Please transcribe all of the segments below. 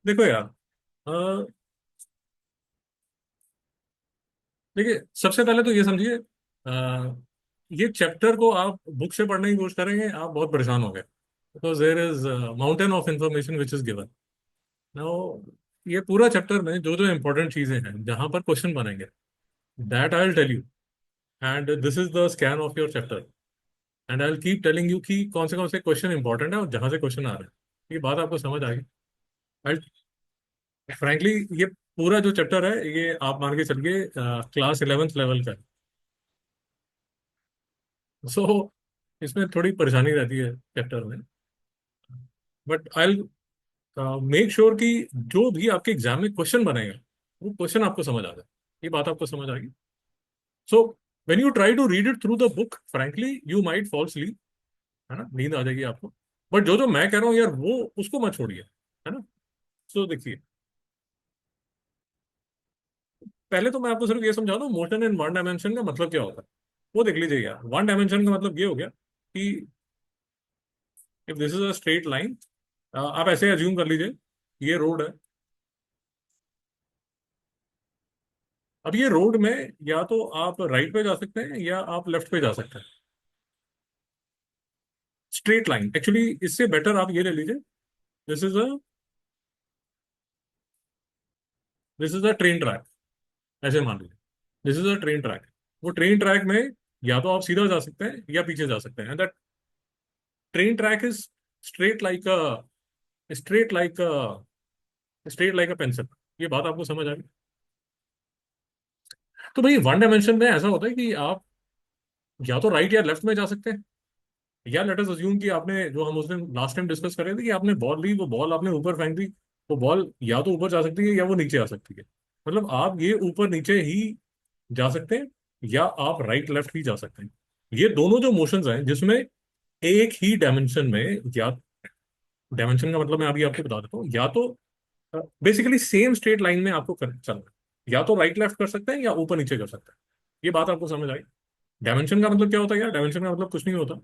देखो यार, अ, देखिए सबसे पहले तो ये समझिए, ये चैप्टर को आप बुक से पढ़ने की कोशिश करेंगे, आप बहुत परेशान होंगे। Because there is mountain of information which is given now. ये पूरा चैप्टर में जो जो इंपॉर्टेंट चीजें हैं जहां पर क्वेश्चन बनेंगे, that I will tell you. And this is the scan of your chapter. And I will keep telling you कि कौन से क्वेश्चन इंपॉर्टेंट है और जहां से क्वेश्चन आ रहे हैं। ये बात आपको समझ आ गई? आई फ्रैंकली, ये पूरा जो चैप्टर है ये आप मान के चलिए क्लास 11th लेवल का है। सो इसमें थोड़ी परेशानी रहती है चैप्टर में। बट आई मेक श्योर कि जो भी आपके एग्जाम में क्वेश्चन बनेगा वो क्वेश्चन आपको समझ आ जाए। ये बात आपको समझ आ गई? So when you try to read it through the book, frankly you might fall sleep, है ना, नींद आ जाएगी आपको। बट जो जो मैं कह रहा हूँ यार, वो उसको मत छोड़िए, है ना। सो देखिए, पहले तो मैं आपको सिर्फ ये समझा दूं मोशन इन वन डायमेंशन का मतलब क्या होता है। वो देख लीजिए यार, वन डायमेंशन का मतलब ये हो गया कि if this is a straight line, आप ऐसे अज्यूम कर लीजिए ये रोड है। अब ये रोड में या तो आप राइट पे जा सकते हैं या आप लेफ्ट पे जा सकते हैं। स्ट्रेट लाइन, एक्चुअली इससे बेटर आप ये ले लीजिए, this is a this is a train track. ऐसे मान लीजिए this is a train track. वो ट्रेन ट्रैक में या तो आप सीधा जा सकते हैं या पीछे जा सकते हैं। That train track is straight like a straight like a straight like a pencil. ये बात आपको समझ आ गई? तो भाई वन डायमेंशन में ऐसा होता है कि आप या तो राइट या लेफ्ट में जा सकते हैं, या लेट अस अज्यूम कि आपने, जो हम उस दिन लास्ट टाइम डिस्कस कर रहे थे, कि आपने बॉल ली, वो बॉल आपने ऊपर फेंक दी। वो बॉल या तो ऊपर जा सकती है या वो नीचे आ सकती है। मतलब आप ये ऊपर नीचे ही जा सकते हैं, या आप राइट लेफ्ट ही जा सकते हैं। ये दोनों जो मोशंस हैं जिसमें एक ही डायमेंशन में, या डायमेंशन का मतलब मैं अभी आपको बता देता हूँ, या तो बेसिकली सेम स्ट्रेट लाइन में आपको चलना है, या तो राइट लेफ्ट कर सकते हैं या ऊपर नीचे कर सकते हैं। ये बात आपको समझ आई? डायमेंशन का मतलब क्या होता है यार? डायमेंशन का मतलब कुछ नहीं होता।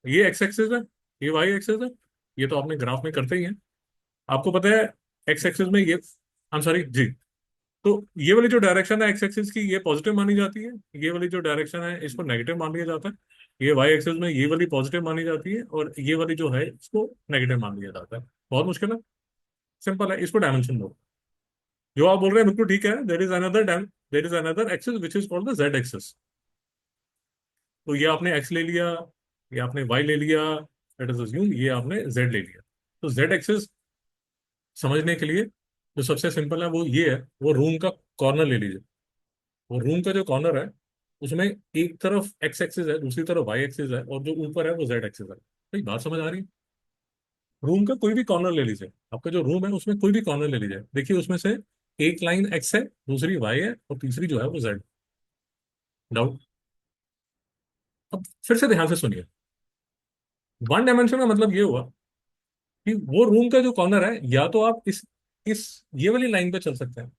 ये एक्स एक्सिस है, ये वाई एक्सिस है। ये तो आपने ग्राफ में करते ही हैं। आपको पता है एक्स एक्सिस में ये, आई एम सॉरी जी, तो ये वाली जो डायरेक्शन है एक्स एक्सिस की, ये पॉजिटिव मानी जाती है। ये वाली जो डायरेक्शन है इसको नेगेटिव मान लिया जाता है। ये वाई एक्सिस में ये वाली पॉजिटिव मानी जाती है, और ये वाली जो है इसको नेगेटिव मान लिया जाता है। बहुत मुश्किल है? सिंपल है, इसको डायमेंशन दो। जो आप बोल रहे हैं बिल्कुल ठीक है। There is another axis which is called the Z axis. तो ये आपने एक्स ले लिया, ये आपने वाई ले लिया, लेट अस अज्यूम ये आपने जेड ले लिया। तो जेड एक्सिस समझने के लिए जो सबसे सिंपल है वो ये है, वो रूम का कॉर्नर ले लीजिए। वो रूम का जो कॉर्नर है उसमें एक तरफ एक्स एक्सिस है, दूसरी तरफ वाई एक्सिस है, और जो ऊपर है वो जेड एक्सिस है। भाई बात समझ आ रही है? रूम का कोई भी कॉर्नर ले लीजिए, आपका जो रूम है उसमें कोई भी कॉर्नर ले लीजिए, देखिए उसमें से एक लाइन एक्स है, दूसरी वाई है, और तीसरी जो है वो जेड। डाउट? अब फिर से ध्यान से सुनिए। वन डायमेंशन का मतलब ये हुआ कि वो रूम का जो कॉर्नर है, या तो आप इस ये वाली लाइन पे चल सकते हैं,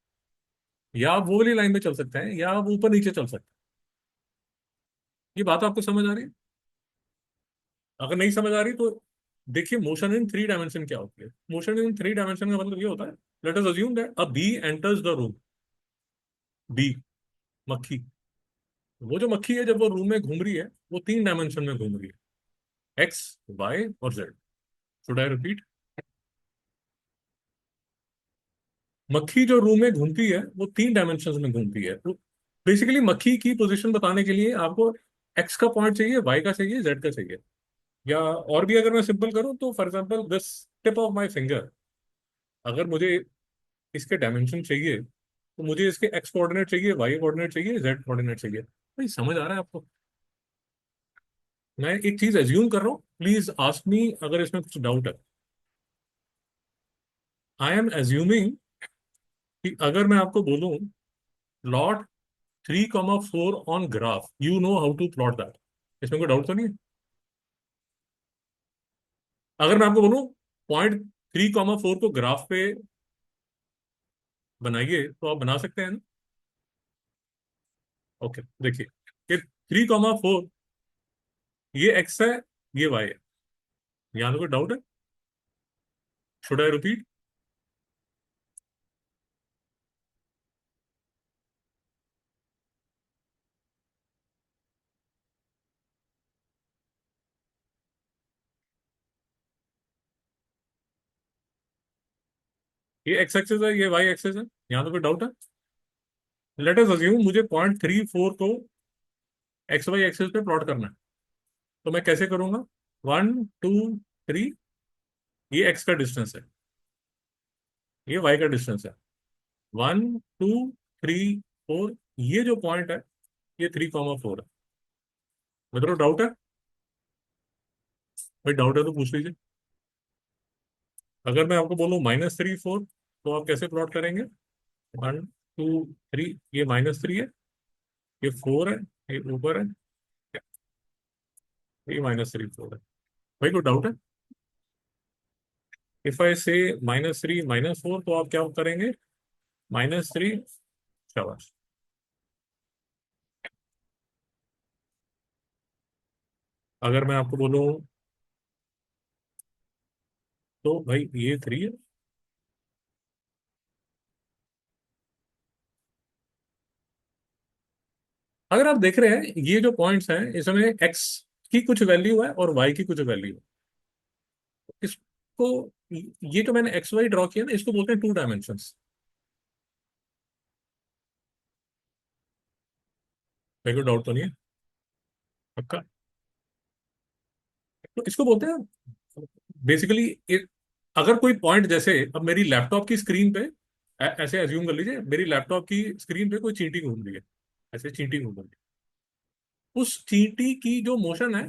या आप वो वाली लाइन पे चल सकते हैं, या आप ऊपर नीचे चल सकते हैं। ये बात आपको समझ आ रही है? अगर नहीं समझ आ रही तो देखिए, मोशन इन थ्री डायमेंशन क्या होती है। मोशन इन थ्री डायमेंशन का मतलब ये होता है, let us assume that a bee enters the room. Bee, मक्खी। वो जो मक्खी है जब वो रूम में घूम रही है, वो तीन डायमेंशन में घूम रही है, एक्स, वाई और जेड। Should I repeat? मक्खी जो रूम में घूमती है वो तीन डायमेंशन में घूमती है। तो बेसिकली मक्खी की पोजीशन बताने के लिए आपको एक्स का पॉइंट चाहिए, वाई का चाहिए, जेड का चाहिए। या और भी अगर मैं सिंपल करूं तो for example this tip of my finger, अगर मुझे इसके डायमेंशन चाहिए तो मुझे इसके एक्स कोऑर्डिनेट चाहिए, वाई कोऑर्डिनेट चाहिए, जेड कोऑर्डिनेट चाहिए। भाई समझ आ रहा है आपको? मैं एक चीज एज्यूम कर रहा हूँ, प्लीज आस्क मी अगर इसमें कुछ डाउट है। आई एम एज्यूमिंग कि अगर मैं आपको बोलूं plot 3,4 on graph, you know how to plot that. इसमें कोई डाउट तो नहीं है? अगर मैं आपको बोलूं .3,4 को ग्राफ पे बनाइए, तो आप बना सकते हैं ना? ओके, देखिए, ये 3,4, ये एक्स है, ये वाई है। यहाँ तो कोई डाउट है? Should I repeat? ये एक्स एक्सेस है, ये वाई एक्सेस है। यहाँ तो कोई डाउट है? लेट अस अज्यूम मुझे 0.34 को एक्स वाई एक्सेस पे प्लॉट करना है। तो मैं कैसे करूंगा? 1 2 3, ये एक्स का डिस्टेंस है, ये वाई का डिस्टेंस है। 1 2 3 4, ये जो पॉइंट है ये 3,4 है। मतलब डाउट है? भाई डाउट है तो पूछ लीजिए। अगर मैं आपको बोलूँ -3 4, तो आप कैसे प्लॉट करेंगे? 1 2 3, ये -3 है, ये 4 है, ये ऊपर है, ये -3 4 है। भाई कोई डाउट है? इफ आई से -3 -4, तो आप क्या करेंगे? -3। शाबाश। अगर मैं आपको बोलूँ तो भाई ये 3 है। अगर आप देख रहे हैं ये जो पॉइंट्स हैं इसमें एक्स की कुछ वैल्यू है और वाई की कुछ वैल्यू है। इसको, ये जो मैंने एक्स वाई ड्रॉ किया ना, इसको बोलते हैं 2 डायमेंशंस। मेरे को डाउट तो नहीं है? पक्का? तो इसको बोलते हैं बेसिकली, अगर कोई पॉइंट, जैसे अब मेरी लैपटॉप की स्क्रीन पे, ऐसे एज्यूम कर लीजिए मेरी लैपटॉप की स्क्रीन पे कोई चींटी घूम रही है, ऐसे चींटी घूम रही है। उस चींटी की जो मोशन है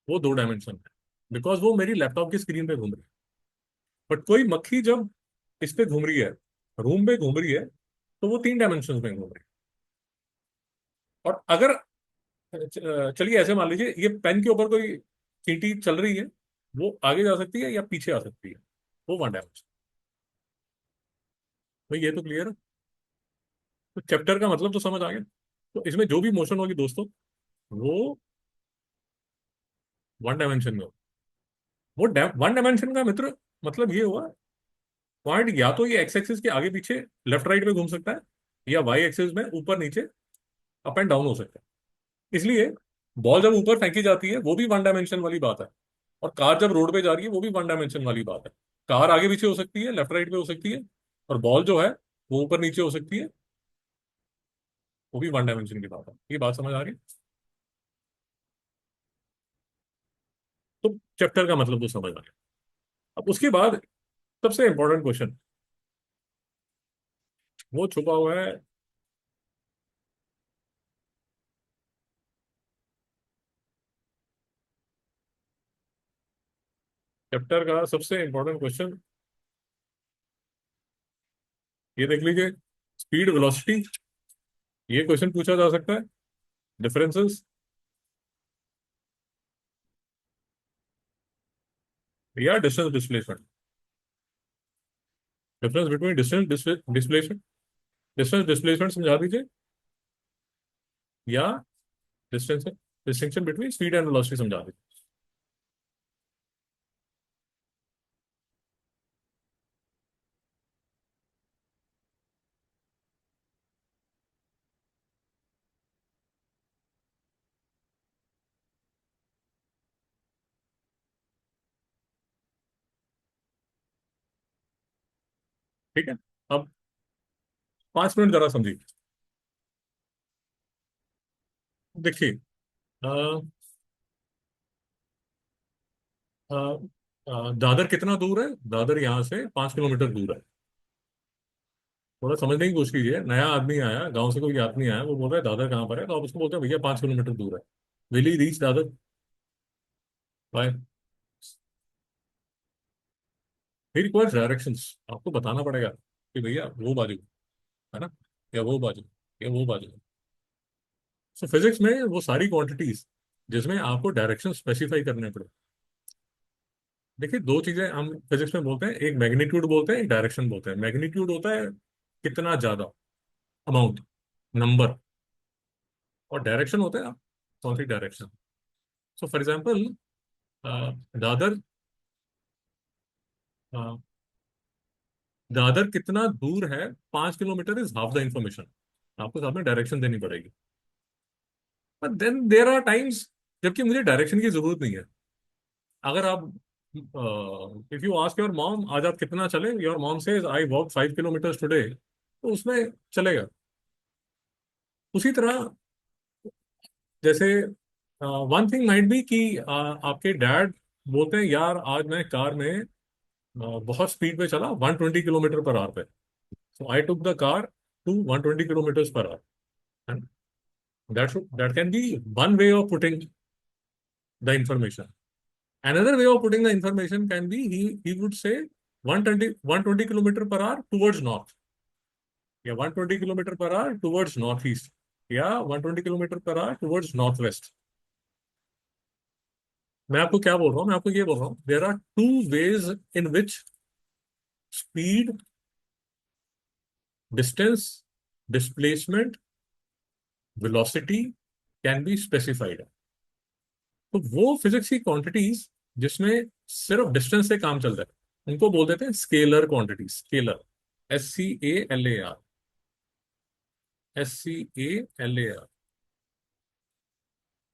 वो 2 डायमेंशन है, बिकॉज वो मेरी लैपटॉप की स्क्रीन पे घूम रही है। बट कोई मक्खी जब इस पे घूम रही है, रूम पे घूम रही है, तो वो 3 डायमेंशन में घूम रही है। और अगर चलिए ऐसे मान लीजिए ये पेन के ऊपर कोई चींटी चल रही है, वो आगे जा सकती है या पीछे आ सकती है, वो 1 डायमेंशन। भाई ये तो क्लियर है। तो चैप्टर का मतलब तो समझ आ गया। तो इसमें जो भी मोशन होगी दोस्तों, वो 1 डायमेंशन में हो। वो 1 डायमेंशन का मित्र मतलब ये हुआ, पॉइंट या तो ये एक्स एक्सिस के आगे पीछे लेफ्ट राइट में घूम सकता है, या वाई एक्सिस में ऊपर नीचे अप एंड डाउन हो सकता है। इसलिए बॉल जब ऊपर फेंकी जाती है वो भी 1 डायमेंशन वाली बात है, और कार जब रोड पे जा रही है वो भी 1 डायमेंशन वाली बात है। कार आगे पीछे हो सकती है, लेफ्ट राइट पे हो सकती है, और बॉल जो है वो ऊपर नीचे हो सकती है, वो भी 1 डायमेंशन की बात है। ये बात समझ आ रही है? तो चैप्टर का मतलब तो समझ आ गया। अब उसके बाद सबसे इंपॉर्टेंट क्वेश्चन वो छुपा हुआ है। चैप्टर का सबसे इंपॉर्टेंट क्वेश्चन ये देख लीजिए, स्पीड वेलोसिटी। ये क्वेश्चन पूछा जा सकता है। डिफरेंसेस या distance displacement. Difference between distance displacement, distance displacement समझा दीजिए, या distance distinction between speed and velocity समझा दीजिए। ठीक है। अब 5 मिनट जरा समझिए। देखिए, अ, अ, दादर कितना दूर है? दादर यहाँ से 5 किलोमीटर दूर है। थोड़ा समझने की कोशिश कीजिए। नया आदमी आया, गांव से कोई आदमी आया, वो बोल रहा है दादर कहाँ पर है, तो आप उसको बोलते हैं भैया 5 किलोमीटर दूर है। Will he reach Dadar by? He requires directions. आपको बताना पड़ेगा कि भैया वो बाजू है ना, या वो बाजू, या वो बाजू। सो फिजिक्स में वो सारी क्वांटिटीज जिसमें आपको डायरेक्शन स्पेसिफाई करने पड़े। देखिए, दो चीजें हम फिजिक्स में बोलते हैं, एक मैग्नीट्यूड बोलते हैं, एक डायरेक्शन बोलते हैं। मैग्नीट्यूड होता है कितना ज्यादा, अमाउंट, नंबर, और डायरेक्शन होता है कौन सी direction. So for example, Dadar, uh, Dadar कितना दूर है, 5 kilometre is half the information. आपको साथ में डायरेक्शन देनी पड़ेगी। But then there are times जबकि मुझे डायरेक्शन की जरूरत नहीं है। अगर आप if you ask your mom आज आप कितना चले, your mom says I walk 5 kilometre today, तो उसमें चलेगा। उसी तरह जैसे वन थिंग माइट बी कि आपके डैड बोलते हैं यार आज मैं कार में बहुत स्पीड पे चला 120 किलोमीटर पर आवर पे, so I took the car to 120 kilometre per hour, and that can be one way of putting the information. Another way of putting the information can be he would say 120 kilometer per hour towards north, या 120 kilometre per our towards north east, या 120 kilometre per our towards north west. मैं आपको क्या बोल रहा हूँ, मैं आपको ये बोल रहा हूँ there are two ways in which speed, distance, displacement, velocity can be specified. तो वो फिजिक्स की क्वांटिटीज जिसमें सिर्फ डिस्टेंस से काम चलता है उनको बोल देते हैं scalar quantities. Scalar, SCALAR, SCALAR।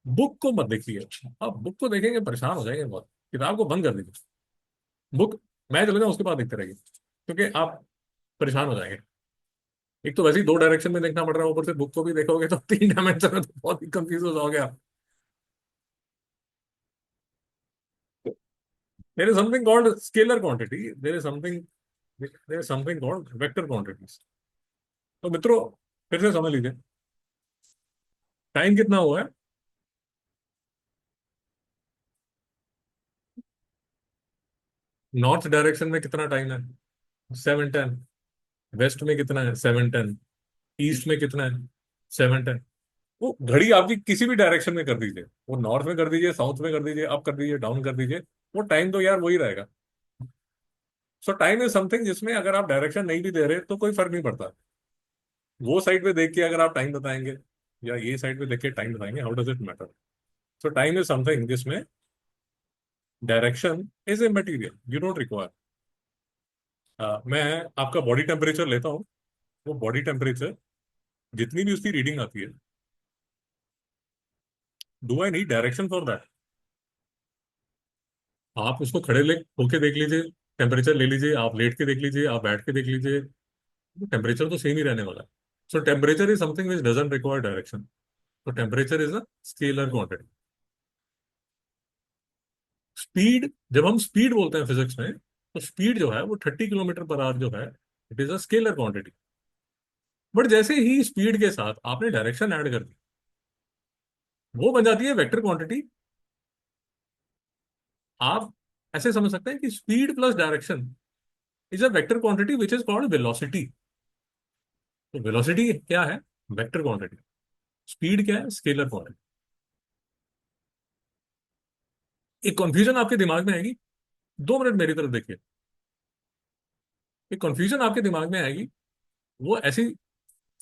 Book को मत देखिए, आप बुक को देखेंगे परेशान हो जाएंगे बहुत, किताब को बंद कर दीजिए। बुक मैं चले जाऊँ उसके बाद देखते रहिए, क्योंकि आप परेशान हो जाएंगे। एक तो वैसे ही 2 डायरेक्शन में देखना पड़ रहा है, ऊपर से बुक को भी देखोगे तो 3 डायमेंशन में तो बहुत ही कंफ्यूज हो जाओगे आप। There is something called scalar quantity, there is something called vector quantities. तो मित्रों फिर से समझ लीजिए, टाइम कितना हुआ है। नॉर्थ डायरेक्शन में कितना टाइम है, 7:10। वेस्ट में कितना है, 7:10। ईस्ट में कितना है, 7:10। वो घड़ी आपकी किसी भी डायरेक्शन में कर दीजिए, वो नॉर्थ में कर दीजिए, साउथ में कर दीजिए, अप कर दीजिए, डाउन कर दीजिए, वो टाइम तो यार वही रहेगा। सो टाइम इज समथिंग जिसमें अगर आप डायरेक्शन नहीं भी दे रहे तो कोई फर्क नहीं पड़ता। वो साइड पे देख के अगर आप टाइम बताएंगे या ये साइड पे देख के टाइम बताएंगे, how does it matter. So time is something जिसमें direction is a material you don't require. मैं आपका बॉडी टेम्परेचर लेता हूँ, वो बॉडी टेम्परेचर जितनी भी उसकी रीडिंग आती है, do I need direction for that. आप उसको खड़े ले होके देख लीजिए, टेम्परेचर ले लीजिए, आप लेट के देख लीजिए, आप बैठ के देख लीजिए, टेम्परेचर तो सेम ही रहने वाला है। So temperature is something which doesn't require direction. तो temperature is a scalar quantity. Speed, जब हम स्पीड बोलते हैं फिजिक्स में, तो स्पीड जो है वो 30 किलोमीटर पर आवर जो है, it is a scalar quantity. But जैसे ही स्पीड के साथ आपने डायरेक्शन ऐड कर दी, वो बन जाती है वेक्टर क्वांटिटी। आप ऐसे समझ सकते हैं कि speed plus direction is a vector quantity which is called velocity. तो वेलोसिटी क्या है, वेक्टर क्वांटिटी। स्पीड क्या है, स्केलर क्वांटिटी। एक कंफ्यूजन आपके दिमाग में आएगी, 2 मिनट मेरी तरफ देखिए। एक कंफ्यूजन आपके दिमाग में आएगी, वो ऐसी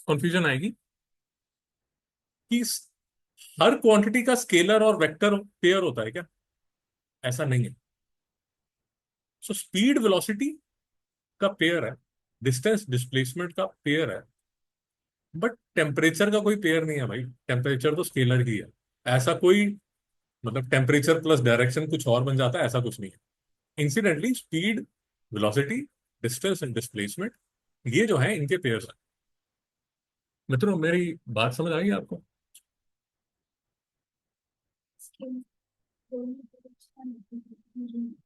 कंफ्यूजन आएगी कि हर क्वांटिटी का स्केलर और वेक्टर पेयर होता है क्या। ऐसा नहीं है। सो स्पीड वेलोसिटी का पेयर है, डिस्टेंस डिस्प्लेसमेंट का पेयर है, बट टेम्परेचर का कोई पेयर नहीं है भाई। टेम्परेचर तो स्केलर ही है। ऐसा कोई मतलब टेम्परेचर प्लस डायरेक्शन कुछ और बन जाता है, ऐसा कुछ नहीं है। Incidentally speed, velocity, distance and displacement, ये जो है इनके पेयर्स हैं। मित्रों मेरी बात समझ आई आपको।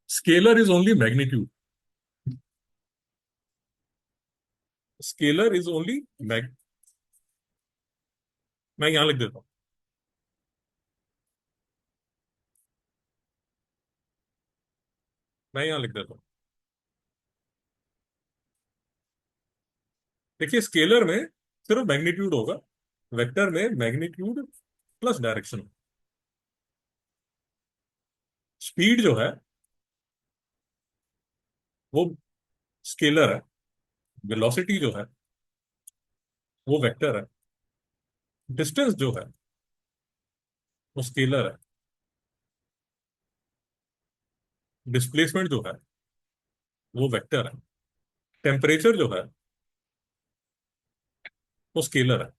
Scalar is only magnitude. Scalar is only mag मैं यहां लिख देता हूं, मैं यहां लिख देता हूं। देखिए स्केलर में सिर्फ मैग्नीट्यूड होगा, वेक्टर में मैग्नीट्यूड प्लस डायरेक्शन। स्पीड जो है वो स्केलर है, वेलोसिटी जो है वो वेक्टर है, डिस्टेंस जो है वो स्केलर है, डिस्प्लेसमेंट जो है वो वेक्टर है, टेम्परेचर जो है वो स्केलर है।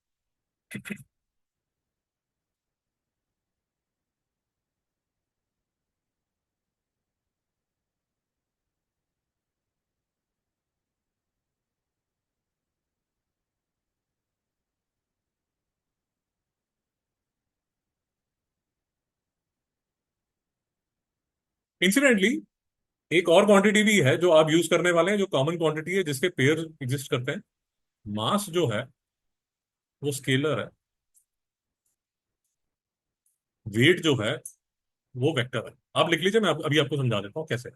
इंसिडेंटली एक और क्वांटिटी भी है जो आप यूज करने वाले हैं, जो कॉमन क्वांटिटी है जिसके पेयर एग्जिस्ट करते हैं। मास जो है वो स्केलर है, वेट जो है वो वेक्टर है। आप लिख लीजिए, मैं अभी आपको समझा देता हूँ कैसे।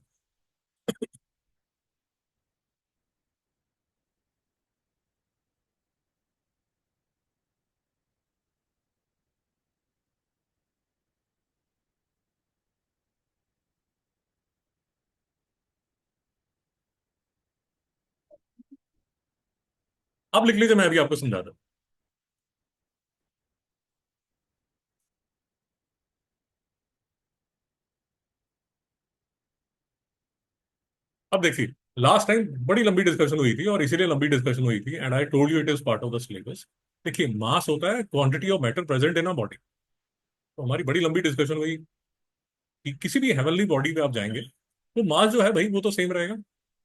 आप लिख लीजिए, मैं अभी आपको समझा दूँ। अब देखिए, लास्ट टाइम बड़ी लंबी डिस्कशन हुई थी, और इसीलिए लंबी डिस्कशन हुई थी, and I told you it is part of the syllabus. देखिए, मास होता है quantity of matter present in a body. तो हमारी बड़ी लंबी डिस्कशन हुई कि किसी भी हेवनली बॉडी पे आप जाएंगे तो मास जो है भाई वो तो सेम रहेगा।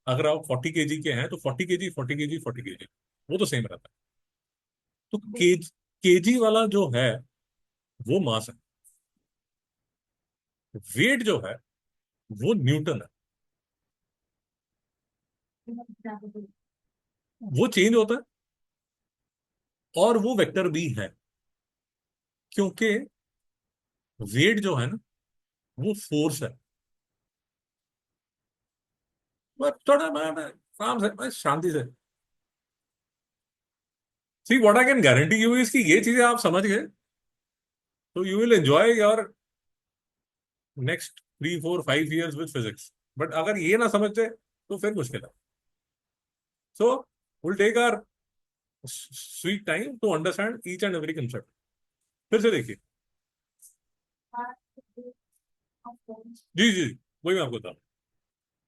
अगर आप 40 kg के हैं तो 40 kg, 40 kg, 40 kg, वो तो सेम रहता है। तो केजी वाला जो है वो मास है। वेट जो है वो न्यूटन है। वो चेंज होता है, और वो वेक्टर भी है, क्योंकि वेट जो है ना वो फोर्स है। बस थोड़ा मैं आराम से, बस शांति से। See what I can guarantee you is कि ये चीजें आप समझ गए तो you will enjoy your next 3, 4, 5 years with physics. But अगर ये ना समझते तो फिर मुश्किल है। So will take our sweet time to understand each and every concept. फिर से देखिए। जी जी, वही मैं आपको बता रहा हूँ।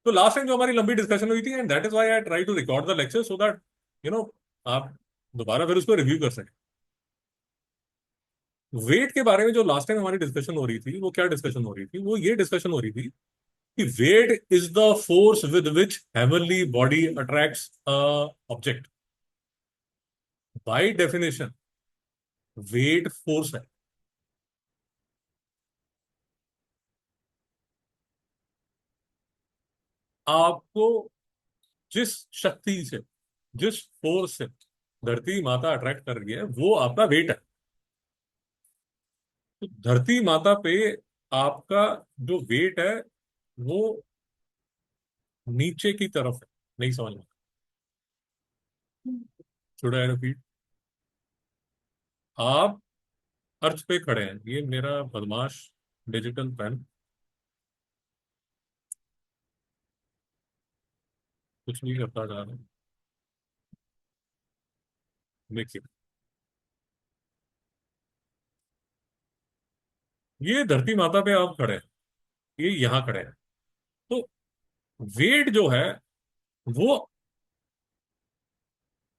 तो लास्ट टाइम जो हमारी लंबी डिस्कशन हुई थी, and that is why I try to record the lecture so that you know आप दोबारा फिर उसको रिव्यू कर सकें। वेट के बारे में जो लास्ट टाइम हमारी डिस्कशन हो रही थी, वो क्या डिस्कशन हो रही थी? वो ये डिस्कशन हो रही थी कि weight is the force with which heavenly body attracts a object. By definition weight force है। आपको जिस शक्ति से, जिस फोर्स से धरती माता अट्रैक्ट कर रही है वो आपका वेट है। तो धरती माता पे आपका जो वेट है वो नीचे की तरफ है। नहीं समझ में? Should I repeat? आप अर्थ पे खड़े हैं, ये मेरा बदमाश डिजिटल पेन कुछ नहीं करता जा रहा है। देखिए, ये धरती माता पे आप खड़े हैं, ये यहाँ खड़े हैं। तो वेट जो है वो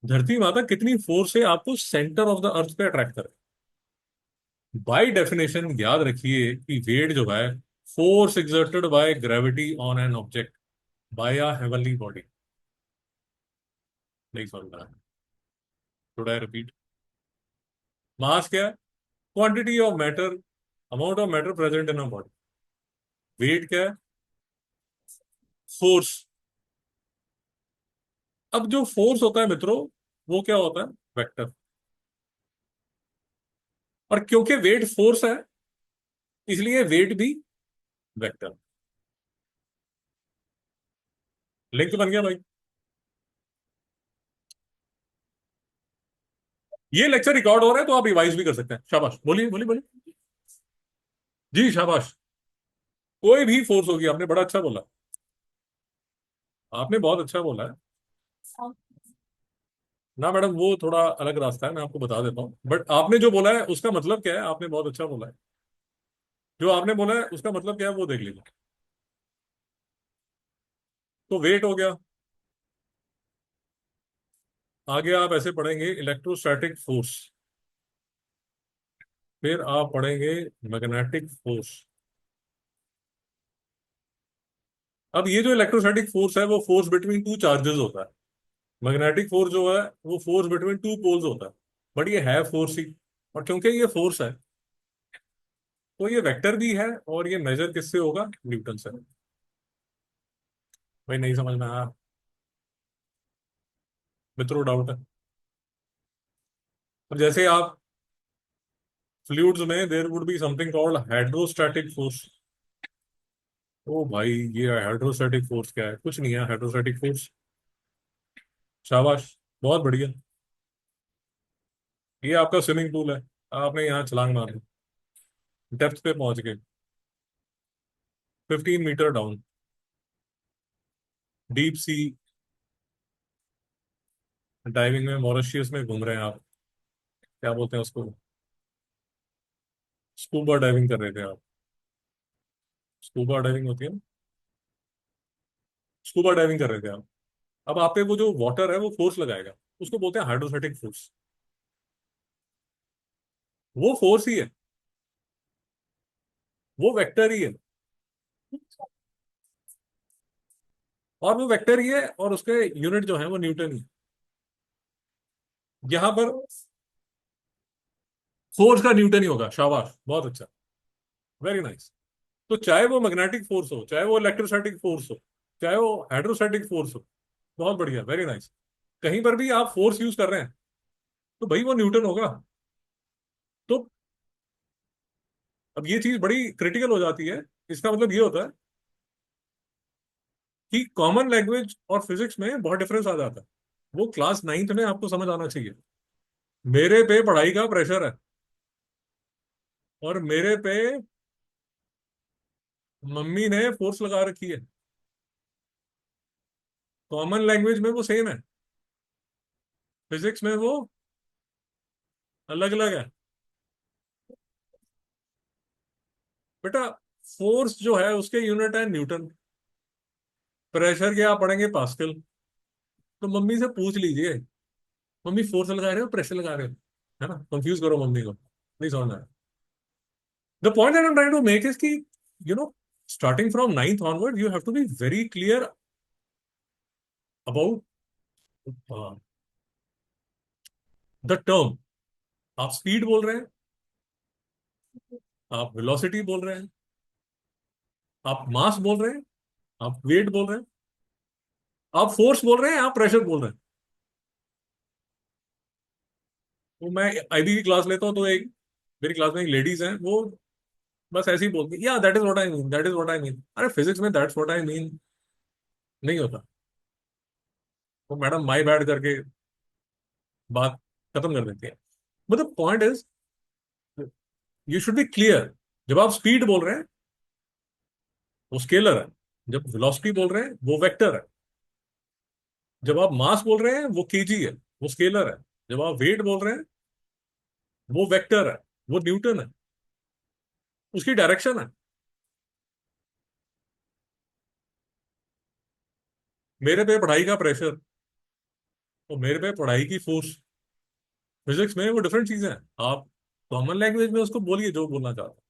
धरती माता कितनी फोर्स से आपको सेंटर ऑफ द अर्थ पे अट्रैक्ट करे। बाय डेफिनेशन याद रखिए कि वेट जो है force exerted by gravity on an object by a heavenly body. नहीं समझ रहा है? Should I repeat? मास क्या है? Quantity of matter, amount of matter present in a body. Weight क्या है? फोर्स। अब जो फोर्स होता है मित्रों, वो क्या होता है? वेक्टर। और क्योंकि वेट फोर्स है, इसलिए वेट भी वेक्टर। लिंक बन गया भाई। ये लेक्चर रिकॉर्ड हो रहा है तो आप रिवाइज भी कर सकते हैं। शाबाश, बोलिए बोलिए बोलिए। जी शाबाश। कोई भी फोर्स होगी, आपने बड़ा अच्छा बोला। आपने बहुत अच्छा बोला है। ना मैडम, वो थोड़ा अलग रास्ता है, मैं आपको बता देता हूँ, बट आपने जो बोला है उसका मतलब क्या है, आपने बहुत अच्छा बोला है। जो आपने बोला है उसका मतलब क्या है वो देख लीजिए। तो वेट हो गया। आगे आप ऐसे पढ़ेंगे इलेक्ट्रोस्टैटिक फोर्स, फिर आप पढ़ेंगे मैग्नेटिक फोर्स। अब ये जो इलेक्ट्रोस्टैटिक फोर्स है वो फोर्स बिटवीन टू चार्जेस होता है। मैग्नेटिक फोर्स जो है वो फोर्स बिटवीन टू पोल्स होता है। बट ये है फोर्स ही, और क्योंकि ये फोर्स है तो ये वेक्टर भी है, और ये मेजर किससे होगा? न्यूटन से। भाई नहीं समझ में आया। मित्रों डाउट है। अब जैसे आप फ्लूइड्स में there would be something called hydrostatic force. ओ भाई, ये हाइड्रोस्टैटिक फोर्स क्या है? कुछ नहीं है हाइड्रोस्टैटिक फोर्स। शाबाश, बहुत बढ़िया। ये आपका स्विमिंग पूल है, आपने यहाँ छलांग मार दी, डेप्थ पे पहुंच गए, 15 meter down, deep sea diving में मॉरिशियस में घूम रहे हैं आप। क्या बोलते हैं उसको? स्कूबा डाइविंग कर रहे थे आप। स्कूबा डाइविंग होती है ना? स्कूबा डाइविंग कर रहे थे आप। अब आप पे वो जो वाटर है वो फोर्स लगाएगा, उसको बोलते हैं हाइड्रोस्टैटिक फोर्स। वो फोर्स ही है, वो वेक्टर ही है। और वो वेक्टर ही है, और उसके यूनिट जो है वो न्यूटन ही। यहां पर फोर्स का न्यूटन ही होगा। शाबाश, बहुत अच्छा, वेरी नाइस। तो चाहे वो मैग्नेटिक फोर्स हो, चाहे वो इलेक्ट्रोस्टैटिक फोर्स हो, चाहे वो हाइड्रोस्टैटिक फोर्स हो, बहुत बढ़िया, वेरी नाइस। कहीं पर भी आप फोर्स यूज कर रहे हैं तो भाई वो न्यूटन होगा। तो अब ये चीज बड़ी क्रिटिकल हो जाती है। इसका मतलब ये होता है कि कॉमन लैंग्वेज और फिजिक्स में बहुत डिफरेंस आ जाता है। वो क्लास नाइन्थ में आपको समझ आना चाहिए। मेरे पे पढ़ाई का प्रेशर है, और मेरे पे मम्मी ने फोर्स लगा रखी है। कॉमन लैंग्वेज में वो सेम है, फिजिक्स में वो अलग अलग है। बेटा, फोर्स जो है उसके यूनिट है न्यूटन, प्रेशर के आप पढ़ेंगे पास्कल। तो मम्मी से पूछ लीजिए, मम्मी फोर्स लगा रहे हो प्रेशर लगा रहे हो? है ना, कंफ्यूज करो मम्मी को, नहीं समझ में आया। The point I am trying to make is कि you know starting from ninth onward you have to be very clear about the term. आप स्पीड बोल रहे हैं, आप वेलोसिटी बोल रहे हैं, आप मास बोल रहे हैं, आप वेट बोल रहे हैं, आप फोर्स बोल रहे हैं, आप प्रेशर बोल रहे हैं। तो मैं आईबी की क्लास लेता हूँ, तो एक मेरी क्लास में एक लेडीज हैं, वो बस ऐसे ही बोलती, या that is what I mean, that is what I mean. अरे फिजिक्स में दैट्स व्हाट आई मीन नहीं होता। वो मैडम माई बैड करके बात खत्म कर देती है। मतलब point is, you should be clear. जब आप स्पीड बोल रहे हैं वो स्केलर है, जब वेलोसिटी बोल रहे हैं वो वेक्टर है, जब आप मास बोल रहे हैं वो केजी है, वो स्केलर है, जब आप वेट बोल रहे हैं वो वेक्टर है, वो न्यूटन है, उसकी डायरेक्शन है। मेरे पे पढ़ाई का प्रेशर और मेरे पे पढ़ाई की फोर्स, फिजिक्स में वो डिफरेंट चीजें हैं। आप कॉमन लैंग्वेज में उसको बोलिए जो बोलना चाहते हैं।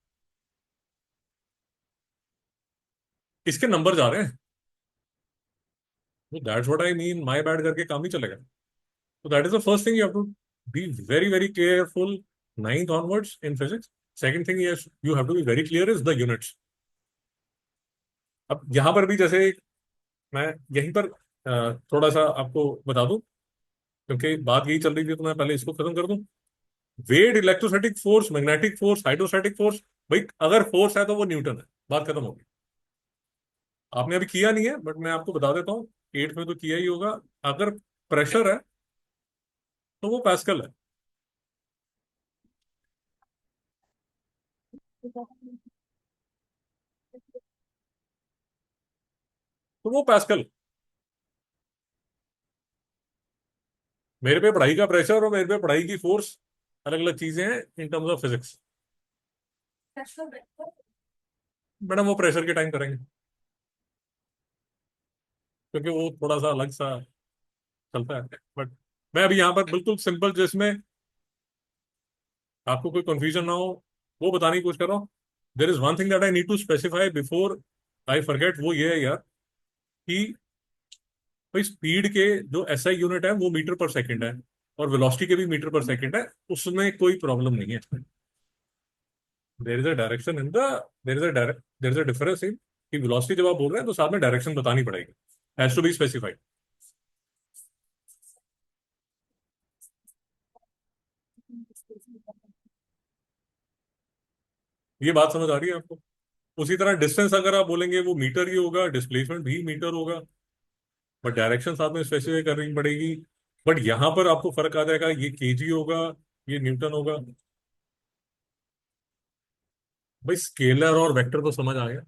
इसके नंबर जा रहे हैं, that's what I mean my bad करके काम नहीं चलेगा। तो that is the first thing, you have to be very very careful ninth onwards in physics. Second thing yes you have to be very clear is the units. अब यहां पर भी जैसे मैं यहीं पर थोड़ा सा आपको बता दूं, क्योंकि बात यही चल रही थी तो मैं पहले इसको खत्म कर दूं। Weight, electrostatic force, magnetic force, hydrostatic force, भाई अगर फोर्स है तो वो न्यूटन है, बात खत्म होगी। आपने अभी किया नहीं है बट मैं आपको बता देता हूँ, एट्थ में तो किया ही होगा। अगर प्रेशर है तो वो पैस्कल है। तो वो पैस्कल। मेरे पे पढ़ाई का प्रेशर और मेरे पे पढ़ाई की फोर्स अलग अलग चीजें हैं in terms of physics. Madam वो प्रेशर के टाइम करेंगे, क्योंकि वो थोड़ा सा अलग सा चलता है। बट मैं अभी यहाँ पर बिल्कुल सिंपल, जिसमें आपको कोई कंफ्यूजन ना हो वो बताने की कोशिश कर रहा हूँ। There is one thing that I need to specify before I forget, वो ये है यार कि भाई स्पीड के जो एसआई यूनिट है वो मीटर पर सेकंड है, और वेलोसिटी के भी मीटर पर सेकंड है। उसमें कोई प्रॉब्लम नहीं है। देर is a direction in the, there is a difference in कि वेलोसिटी जब आप बोल रहे हैं तो साथ में डायरेक्शन बतानी पड़ेगी। Has to be specified. ये बात समझ आ रही है आपको? उसी तरह डिस्टेंस अगर आप बोलेंगे वो मीटर ही होगा, डिस्प्लेसमेंट भी मीटर होगा, बट डायरेक्शन साथ में स्पेसिफाई करनी पड़ेगी। बट यहां पर आपको फर्क आ जाएगा, ये केजी होगा, ये न्यूटन होगा। भाई स्केलर और वेक्टर तो समझ आ गया,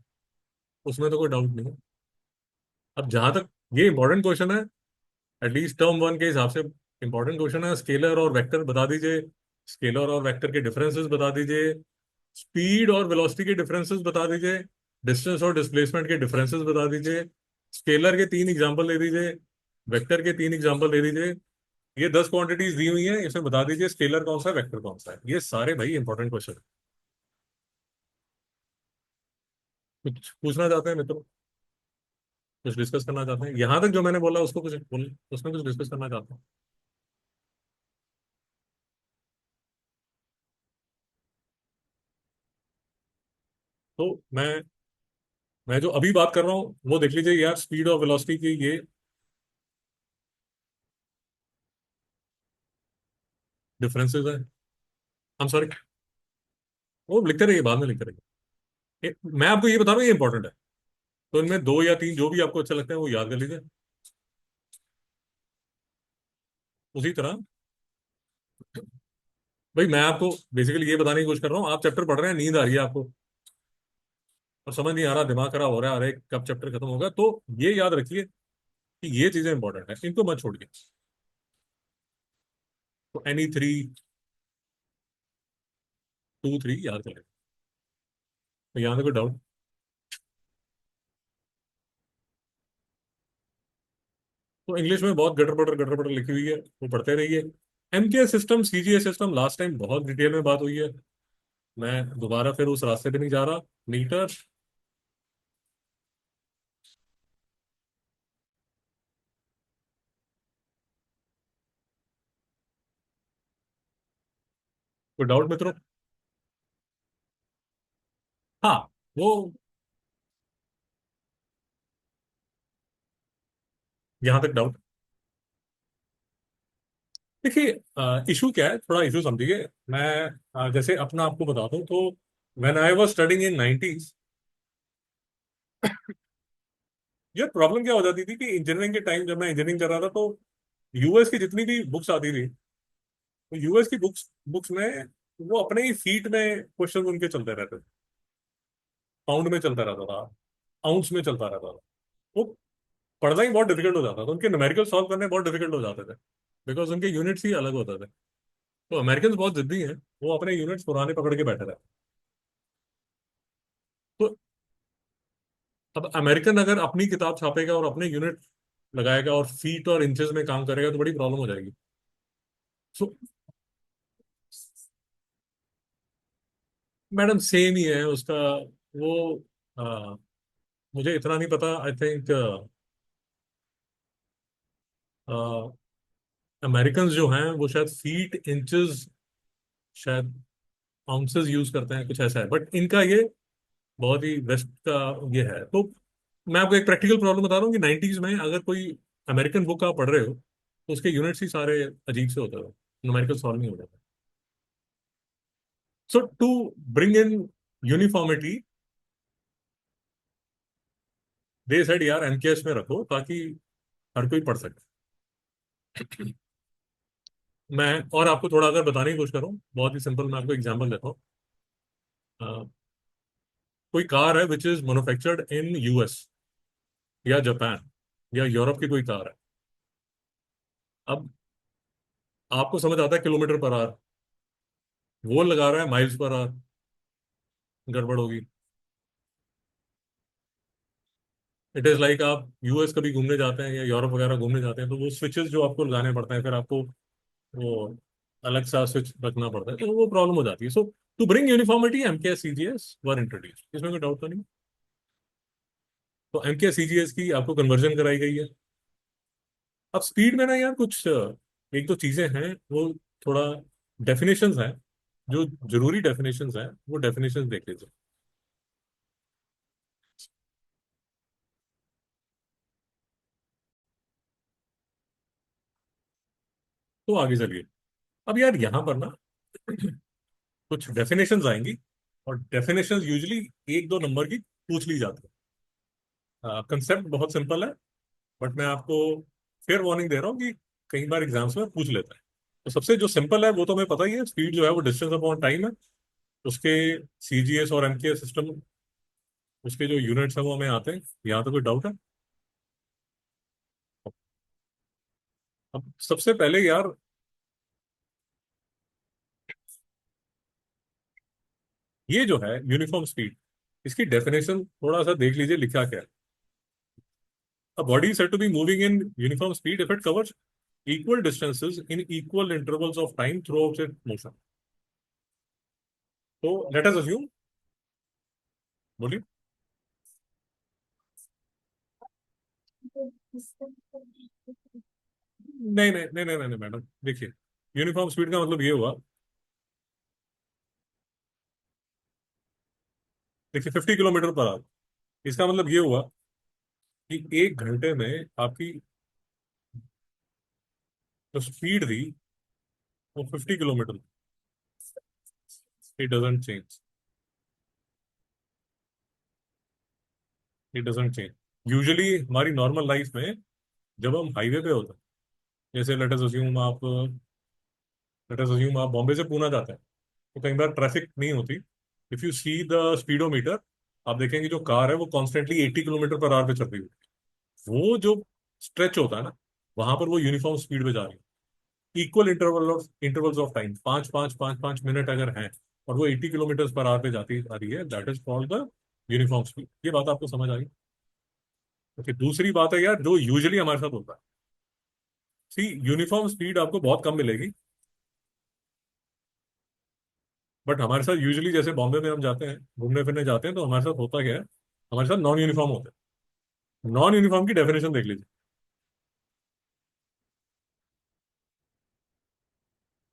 उसमें तो कोई डाउट नहीं है। अब जहां तक ये इंपॉर्टेंट क्वेश्चन है, एटलीस्ट टर्म वन के हिसाब से इंपॉर्टेंट क्वेश्चन है, स्केलर और वेक्टर बता दीजिए, स्केलर और वेक्टर के डिफरेंसेस बता दीजिए, स्पीड और वेलोसिटी के डिफरेंसेस बता दीजिए, डिस्टेंस और डिस्प्लेसमेंट के डिफरेंसेस बता दीजिए, स्केलर के 3 एग्जाम्पल दे दीजिए, वेक्टर के 3 एग्जाम्पल दे दीजिए। ये 10 क्वांटिटीज दी हुई हैं, इसमें बता दीजिए स्केलर कौन सा है, वेक्टर कौन सा है। ये सारे भाई इंपॉर्टेंट क्वेश्चन है। कुछ पूछना चाहते हैं मित्रों? कुछ डिस्कस करना चाहते हैं? यहाँ तक जो मैंने बोला उसको कुछ उसमें कुछ डिस्कस करना चाहते हैं? तो मैं जो अभी बात कर रहा हूँ वो देख लीजिए यार, स्पीड और वेलोसिटी की ये डिफरेंसेस है। हम सॉरी, वो लिखते रहिए, बाद में लिखते रहिए। मैं आपको ये बता रहा हूँ, ये इंपॉर्टेंट है। तो इनमें 2 या 3 जो भी आपको अच्छा लगता है वो याद कर लीजिए। उसी तरह भाई मैं आपको बेसिकली ये बताने की कोशिश कर रहा हूँ, आप चैप्टर पढ़ रहे हैं, नींद आ रही है आपको और समझ नहीं आ रहा, दिमाग खराब हो रहा है, अरे कब चैप्टर खत्म होगा, तो ये याद रखिए कि ये चीजें इंपॉर्टेंट है, इनको मत छोड़िए। तो NE3, 2, 3 याद करें। तो यहाँ से कोई डाउट? तो इंग्लिश में बहुत गटर पटर लिखी हुई है, वो पढ़ते रहिए। MK system, CGS system, last time बहुत डिटेल में बात हुई है, मैं दोबारा फिर उस रास्ते पे नहीं जा रहा। मीटर, कोई डाउट मित्रों? हाँ, वो यहाँ तक डाउट। देखिए, इशू क्या है, थोड़ा इशू समझिए। मैं जैसे अपना आपको बता दूं तो when I was studying in 90s, ये प्रॉब्लम क्या हो जाती थी कि इंजीनियरिंग के टाइम जब मैं इंजीनियरिंग कर रहा था तो यूएस की जितनी भी बुक्स आती थी, तो यूएस की बुक्स बुक्स में वो अपने ही फीट में क्वेश्चन उनके चलते रहते थे, पाउंड में चलता रहता था, आउंस में चलता रहता था। वो पढ़ना ही बहुत डिफिकल्ट हो जाता था, उनके न्यूमेरिकल सॉल्व करने बहुत डिफिकल्ट हो जाते थे, बिकॉज उनके यूनिट्स ही अलग होते थे। तो अमेरिकन बहुत जिद्दी हैं, वो अपने यूनिट्स पुराने पकड़ के बैठे रहते हैं। तो अब अमेरिकन अगर अपनी किताब छापेगा और अपने यूनिट लगाएगा और फीट और इंचेस में काम करेगा तो बड़ी प्रॉब्लम हो जाएगी। सो मैडम सेम ही है उसका। वो आ, मुझे इतना नहीं पता, आई थिंक अमेरिकन जो हैं वो शायद फीट इंचेस, शायद आउंसेस यूज करते हैं, कुछ ऐसा है, बट इनका ये बहुत ही वेस्ट का ये है। तो मैं आपको एक प्रैक्टिकल प्रॉब्लम बता रहा हूँ कि 90s में अगर कोई अमेरिकन बुक आप पढ़ रहे हो तो उसके यूनिट्स ही सारे अजीब से होते हैं, न्यूमेरिकल सॉल्व नहीं होता। So to bring in uniformity, they said यार एमकेएस में रखो ताकि हर कोई पढ़ सके। मैं और आपको थोड़ा अगर बताने की कोशिश करूँ, बहुत ही सिंपल, मैं आपको एग्जांपल देता हूँ। अ, कोई कार है which is manufactured in US या जापान या यूरोप की कोई कार है। अब आपको समझ आता है किलोमीटर पर आवर, वो लगा रहा है माइल्स पर आवर, गड़बड़ होगी। इट इज लाइक आप यूएस कभी घूमने जाते हैं या यूरोप वगैरह घूमने जाते हैं तो वो स्विचेस जो आपको लगाने पड़ते हैं, फिर आपको वो अलग सा स्विच रखना पड़ता है, तो वो प्रॉब्लम हो जाती है। So to bring uniformity MK CGS were introduce, इसमें कोई डाउट तो नहीं। तो एमके सीजीएस की आपको कन्वर्जन कराई गई है। अब स्पीड में ना यार कुछ एक दो चीजें हैं, वो थोड़ा डेफिनेशंस हैं, जो जरूरी डेफिनेशंस हैं, वो डेफिनेशंस देख लीजिए। तो आगे चलिए। अब यार यहाँ पर ना कुछ डेफिनेशंस आएंगी, और डेफिनेशंस यूजुअली एक दो नंबर की पूछ ली जाती है। कंसेप्ट बहुत सिंपल है, बट मैं आपको फेयर वार्निंग दे रहा हूँ कि कई बार एग्जाम्स में पूछ लेता है। तो सबसे जो सिंपल है वो तो हमें पता ही है, स्पीड जो है वो डिस्टेंस अपॉन टाइम है। उसके सीजीएस और एमकेएस सिस्टम, उसके जो यूनिट्स हैं वो हमें आते हैं। यहाँ तो कोई डाउट है? अब सबसे पहले यार, ये जो है यूनिफॉर्म स्पीड, इसकी डेफिनेशन थोड़ा सा देख लीजिए लिखा क्या है। A body is said to be moving in uniform speed if it covers equal distances in equal intervals of time throughout its motion. तो लेट अस अज्यूम, बोलिए। नहीं नहीं नहीं नहीं नहीं मैडम, देखिए, यूनिफॉर्म स्पीड का मतलब ये हुआ, देखिए 50 किलोमीटर पर आवर। इसका मतलब ये हुआ कि एक घंटे में आपकी जो स्पीड थी वो 50 kilometre. It doesn't change, it doesn't change. Usually हमारी नॉर्मल लाइफ में जब हम हाईवे पे होते हैं, जैसे लेट अस अज्यूम आप बॉम्बे से पूना जाते हैं, तो कई बार ट्रैफिक नहीं होती। If you see the speedometer, आप देखेंगे जो कार है वो कॉन्स्टेंटली 80 किलोमीटर पर आवर पे चल रही है। वो जो स्ट्रेच होता है ना, वहां पर वो यूनिफॉर्म स्पीड पे जा रही है। Equal intervals of time, 5 5 5 5 minute अगर हैं, और वो 80 किलोमीटर पर आवर पे जाती आ रही है, that is called the uniform speed. ये बात आपको समझ आई? ओके, दूसरी बात है यार जो यूजुअली हमारे साथ होता है। सी, यूनिफॉर्म स्पीड आपको बहुत कम मिलेगी, बट हमारे साथ यूजुअली जैसे बॉम्बे में हम जाते हैं, घूमने फिरने जाते हैं, तो हमारे साथ होता क्या है, हमारे साथ नॉन यूनिफॉर्म होते हैं। नॉन यूनिफॉर्म की डेफिनेशन देख लीजिए।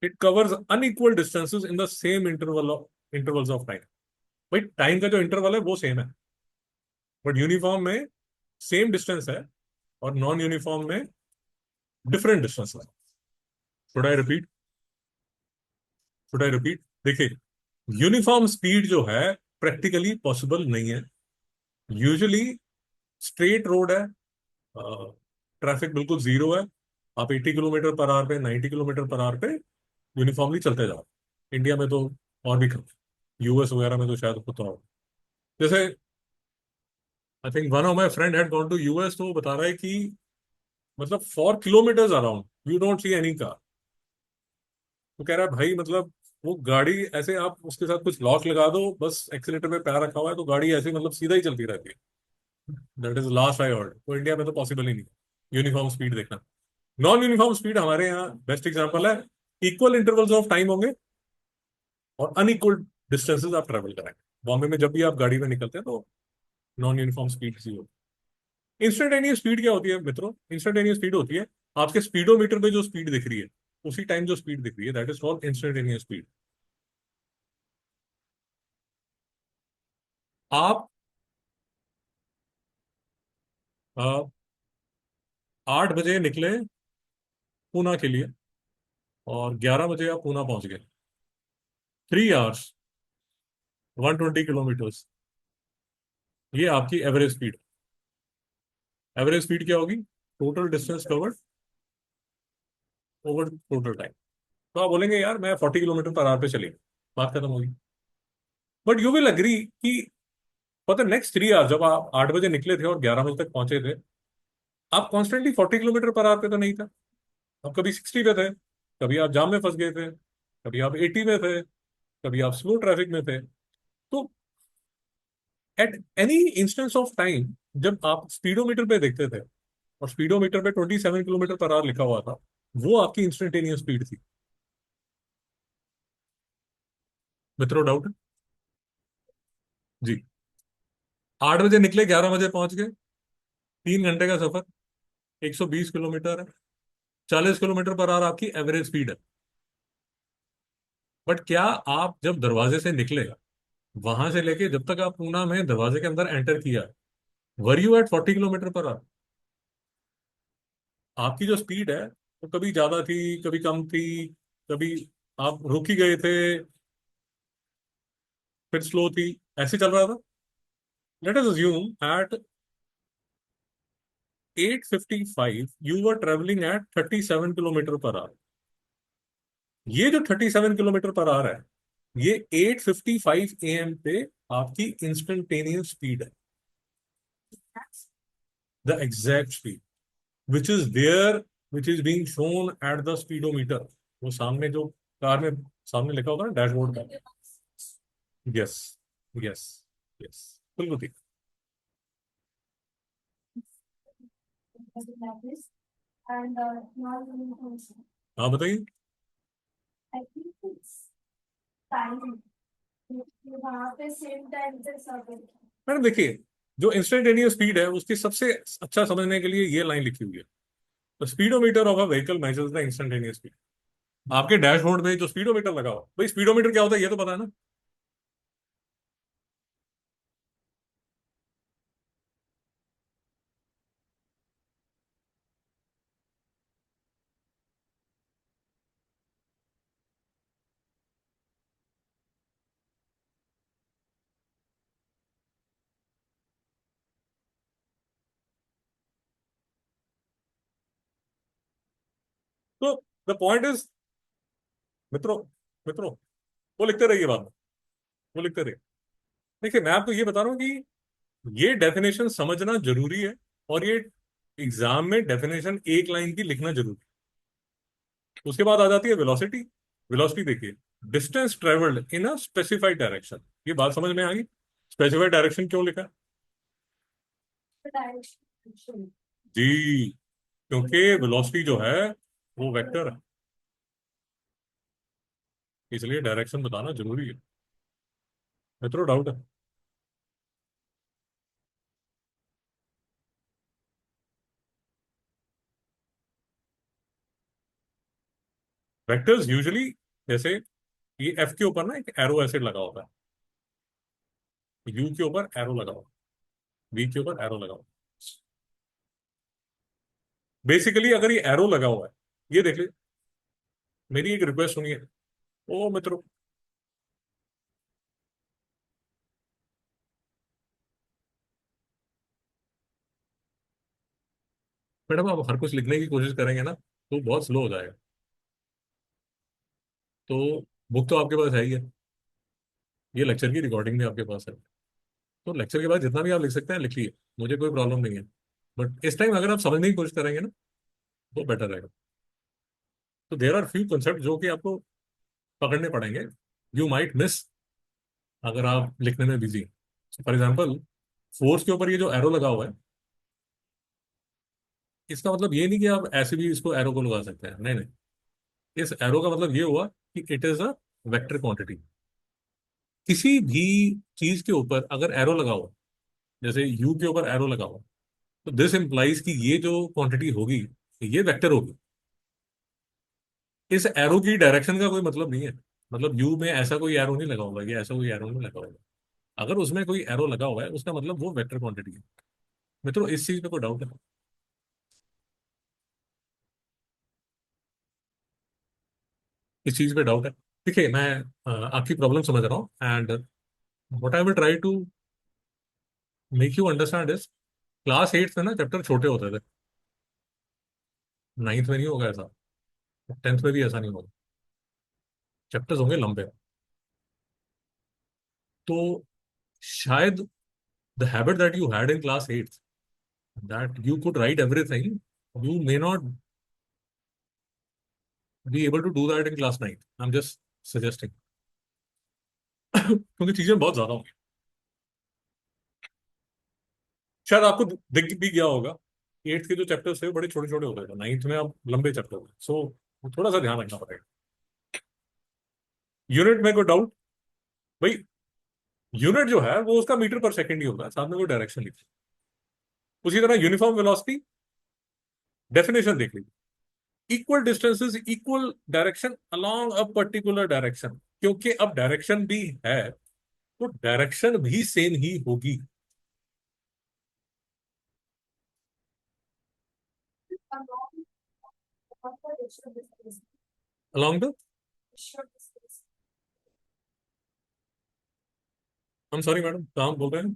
It covers unequal distances in the same intervals of time. भाई टाइम का जो इंटरवल है वो सेम है, बट यूनिफॉर्म में सेम डिस्टेंस है, और नॉन यूनिफॉर्म में डिफरेंट डिस्टेंस है। Should I repeat? Should I repeat? देखिए, यूनिफॉर्म स्पीड जो है प्रैक्टिकली पॉसिबल नहीं है। यूजुअली स्ट्रेट रोड है, ट्रैफिक बिल्कुल जीरो है, आप 80 किलोमीटर पर आवर पे, 90 किलोमीटर पर आवर पे यूनिफॉर्मली चलते जाओ। इंडिया में तो और भी कम, यूएस वगैरह में तो शायद होता हो। जैसे I think one of my friend had gone to US, तो वो बता रहा है कि मतलब 4 kilometers around you don't see any car. वो कह रहा है भाई मतलब वो गाड़ी ऐसे, आप उसके साथ कुछ लॉक लगा दो, बस एक्सीलेटर पे पैर रखा हुआ है तो गाड़ी ऐसे मतलब सीधा ही चलती रहती है। That is last I heard. तो इंडिया में तो पॉसिबल ही नहीं यूनिफॉर्म स्पीड देखना। नॉन यूनिफॉर्म स्पीड हमारे यहाँ बेस्ट एग्जांपल है, इक्वल इंटरवल्स ऑफ टाइम होंगे और अनइक्वल डिस्टेंसेस आप ट्रेवल करेंगे। बॉम्बे में जब भी आप गाड़ी में निकलते हैं तो नॉन यूनिफॉर्म स्पीड सी होती है। इंस्टेंटेनियस स्पीड क्या होती है मित्रों? इंस्टेंटेनियस स्पीड होती है आपके स्पीडोमीटर पे जो स्पीड दिख रही है, उसी टाइम जो स्पीड दिख रही है, that is called instantaneous speed. आप 8 बजे निकले पूना के लिए, और 11 बजे आप पूना पहुंच गए। 3 आवर्स, 120 किलोमीटर्स, ये आपकी एवरेज स्पीड। एवरेज स्पीड क्या होगी? Total distance covered over total time. तो आप बोलेंगे यार मैं 40 किलोमीटर पर आवर पे चली, बात खत्म होगी। बट यू विल अग्री कि फॉर द नेक्स्ट 3 आवर्स, जब आप 8 बजे निकले थे और 11 बजे तक पहुंचे थे, आप कॉन्स्टेंटली 40 किलोमीटर पर आवर पे तो नहीं था। आप कभी 60 पे थे, कभी आप जाम में फंस गए थे, कभी आप 80 में थे, कभी आप स्लो ट्रैफिक में थे। तो at any instance of time, जब आप स्पीडोमीटर पे देखते थे, और स्पीडोमीटर पे 27 किलोमीटर पर आवर लिखा हुआ था, वो आपकी इंस्टेंटेनियस स्पीड थी। मित्रों डाउट है? जी। 8 बजे निकले, 11 बजे पहुंच गए, 3 घंटे का सफर, 120 किलोमीटर है, 40 किलोमीटर पर आवर आपकी एवरेज स्पीड है। बट क्या आप जब दरवाजे से निकले, वहां से लेके जब तक आप पूना में दरवाजे के अंदर एंटर किया, were you at 40 kilometer per hour? आपकी जो स्पीड है तो कभी ज्यादा थी, कभी कम थी, कभी आप रुक ही गए थे, फिर स्लो थी, ऐसे चल रहा था। Let us assume at 8:55 you were travelling at 37 kilometer per hour. ये जो 37 किलोमीटर पर आवर है, ये 8:55 AM पे आपकी इंस्टेंटेनियस स्पीड है, the exact speed which is there, which is being shown at the speedometer. वो सामने जो कार में सामने लिखा होगा ना डैशबोर्ड पे। यस, यस, यस, बिल्कुल ठीक। हाँ बताइए। मैडम देखिए, जो इंस्टेंटेनियस स्पीड है उसकी सबसे अच्छा समझने के लिए ये लाइन लिखी हुई है, the speedometer of a vehicle measures the instantaneous speed. आपके डैशबोर्ड में जो स्पीडोमीटर लगा हो, भाई स्पीडोमीटर क्या होता है ये तो पता है ना। तो द पॉइंट इज, मित्रों, मित्रों, वो लिखते रहिए बाद में, वो लिखते रहिए। देखिए मैं आपको ये बता रहा हूँ कि ये डेफिनेशन समझना जरूरी है, और ये एग्जाम में डेफिनेशन एक लाइन की लिखना जरूरी है। उसके बाद आ जाती है वेलोसिटी। वेलोसिटी देखिए, distance travelled in a specified direction. ये बात समझ में आ गई? स्पेसिफाइड डायरेक्शन क्यों लिखा? जी, क्योंकि वेलोसिटी जो है वो वेक्टर है, इसलिए डायरेक्शन बताना जरूरी है। मित्रों डाउट है? वेक्टर्स यूजुअली, जैसे ये एफ के ऊपर ना एक एरो ऐसे लगा होता है, यू के ऊपर एरो लगा होता है, वी के ऊपर एरो लगा होता है। बेसिकली अगर ये एरो लगा हुआ है, ये देख लीजिए, मेरी एक रिक्वेस्ट सुनिए। ओ मित्रों, मैडम आप हर कुछ लिखने की कोशिश करेंगे ना तो बहुत स्लो हो जाएगा। तो बुक तो आपके पास है ही है, ये लेक्चर की रिकॉर्डिंग भी आपके पास है, तो लेक्चर के बाद जितना भी आप लिख सकते हैं लिखिए, मुझे कोई प्रॉब्लम नहीं है। बट इस टाइम अगर आप समझने की कोशिश करेंगे ना तो बेटर रहेगा। तो देर आर फ्यू कंसेप्ट जो कि आपको पकड़ने पड़ेंगे, यू माइट मिस अगर आप लिखने में बिजी। फॉर एग्जाम्पल, फोर्स के ऊपर ये जो एरो लगा हुआ है, इसका मतलब ये नहीं कि आप ऐसे भी इसको एरो को लगा सकते हैं, नहीं नहीं। इस एरो का मतलब ये हुआ कि it is a vector quantity. किसी भी चीज के ऊपर अगर एरो लगा हुआ, जैसे यू के ऊपर एरो लगा हुआ, तो दिस इंप्लाइज कि ये जो क्वांटिटी होगी ये वेक्टर होगी। इस एरो की डायरेक्शन का कोई मतलब नहीं है, मतलब यू में ऐसा कोई एरो नहीं लगा होगा, ये ऐसा कोई एरो नहीं लगा होगा। अगर उसमें कोई एरो लगा हुआ है उसका मतलब वो वेक्टर क्वांटिटी है। मित्रों इस चीज पे कोई डाउट है? इस चीज पे डाउट है? देखिए मैं आपकी प्रॉब्लम समझ रहा हूँ, and what I will try to make you understand is, class 8 में ना चैप्टर छोटे होते थे, नाइन्थ में नहीं होगा ऐसा, टेंथ में भी ऐसा नहीं होगा, चैप्टर्स होंगे लंबे। तो शायद the habit that you had in class 8, that you could write everything, you may not be able to do that in class 9. I'm just suggesting, क्योंकि चीजें बहुत ज्यादा होंगी। शायद आपको दिख भी गया होगा, एट्थ के जो चैप्टर्स थे बड़े छोटे छोटे होते थे, नाइन्थ में अब लंबे चैप्टर होते, सो थोड़ा सा ध्यान रखना पड़ेगा। यूनिट में कोई डाउट? भाई यूनिट जो है वो उसका मीटर पर सेकंड ही होगा, साथ में कोई डायरेक्शन लिखी। उसी तरह यूनिफॉर्म वेलोसिटी, डेफिनेशन देख लीजिए, equal distances equal direction along a particular direction. क्योंकि अब डायरेक्शन भी है तो डायरेक्शन भी सेम ही होगी। along the, I'm sorry madam, कहाँ बोल रहे हैं?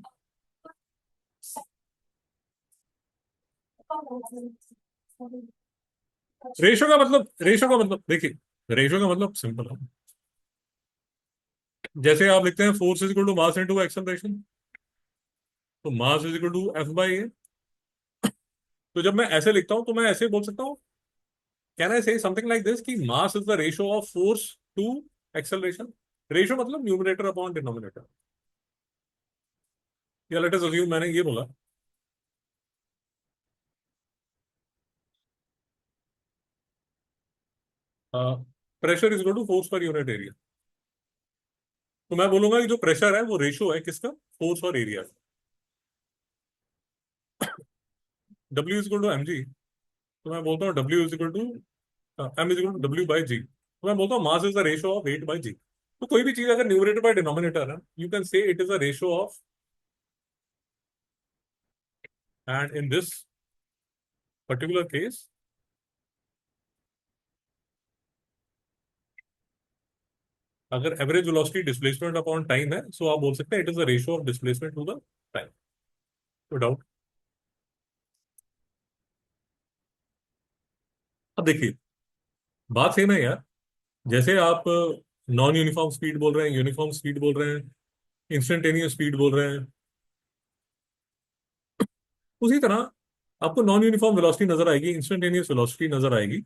रेशो का मतलब देखिए, रेशो का मतलब सिंपल है। जैसे आप लिखते हैं force is equal to mass into acceleration, तो mass is equal to F by A. तो जब मैं ऐसे लिखता हूं तो मैं ऐसे बोल सकता हूँ, कैन आई से समथिंग लाइक दिस कि mass is the ratio of force to acceleration. Ratio मतलब न्यूमरेटर अपॉन डिनोमिनेटर। या लेट अस अज्यूम मैंने ये बोला, pressure is equal to force per unit area. तो मैं बोलूंगा कि जो प्रेशर है वो रेशो है किसका, फोर्स और area. W is equal to M G, तो मैं बोलता हूँ W is equal to M is equal to W by G. तो मैं बोलता हूँ mass is the ratio of weight by G. तो कोई भी चीज अगर न्यूमरेटर बाय डिनोमिनेटर है, you can say it is a ratio of, and in this particular case, अगर average velocity displacement upon time है, सो आप बोल सकते हैं it is the ratio of displacement to the time. No doubt. अब देखिए, बात सेम है यार। जैसे आप नॉन यूनिफॉर्म स्पीड बोल रहे हैं, यूनिफॉर्म स्पीड बोल रहे हैं, इंस्टेंटेनियस स्पीड बोल रहे हैं, उसी तरह आपको नॉन यूनिफॉर्म वेलोसिटी नजर आएगी, इंस्टेंटेनियस वेलोसिटी नजर आएगी,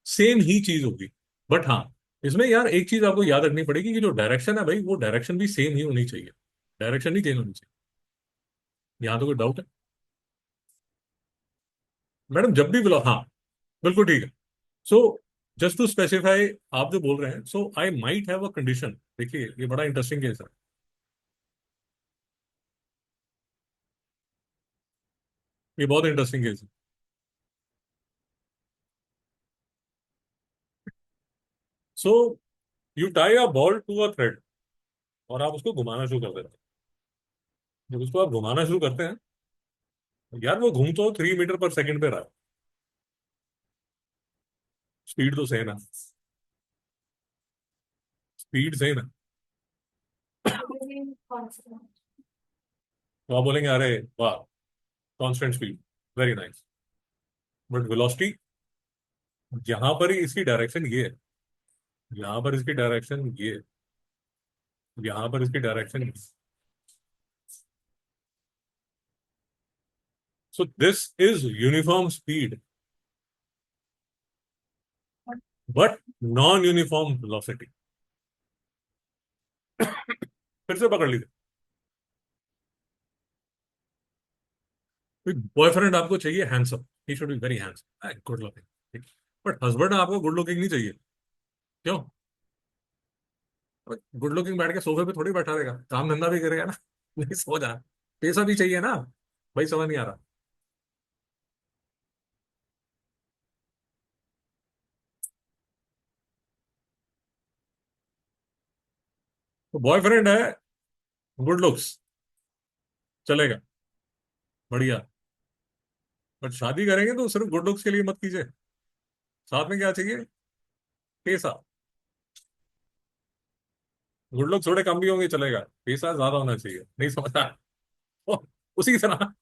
सेम ही चीज होगी। बट हाँ, इसमें यार एक चीज आपको याद रखनी पड़ेगी कि जो डायरेक्शन है भाई, वो डायरेक्शन भी सेम ही होनी चाहिए। डायरेक्शन नहीं चेंज होनी चाहिए। यहाँ तो कोई डाउट है? मैडम जब भी हाँ, बिल्कुल ठीक है। सो जस्ट टू स्पेसिफाई, आप जो बोल रहे हैं, so I might have a condition. देखिए ये बड़ा इंटरेस्टिंग केस है। ये बहुत इंटरेस्टिंग केस है। So you tie a ball to a thread, और आप उसको घुमाना शुरू कर देते हैं। जब उसको आप घुमाना शुरू करते हैं, यार वो घूम तो 3 मीटर पर सेकंड पे रहा है, स्पीड तो सेम है, स्पीड सेम है। तो आप बोलेंगे अरे वाह, constant speed, very nice. But velocity, यहां पर ही इसकी डायरेक्शन ये है, यहां पर इसकी डायरेक्शन ये है, यहां पर इसकी direction. So this is uniform speed, but non uniform velocity. फिर से पकड़ लीजिए। बॉयफ्रेंड आपको चाहिए handsome, he should be very handsome, good looking. But husband आपको गुड लुकिंग नहीं चाहिए। क्यों? गुड लुकिंग बैठ के सोफे पे थोड़ी बैठा रहेगा, काम धंधा भी करेगा ना। नहीं, सो जा, पैसा भी चाहिए ना। भाई समझ नहीं आ रहा? तो बॉयफ्रेंड है, गुड लुक्स, चलेगा, बढ़िया। बट शादी करेंगे तो सिर्फ गुड लुक्स के लिए मत कीजिए, साथ में क्या चाहिए? पैसा। गुड लुक्स थोड़े कम भी होंगे चलेगा, पैसा ज्यादा होना चाहिए, नहीं समझता? ओ, उसी की तरह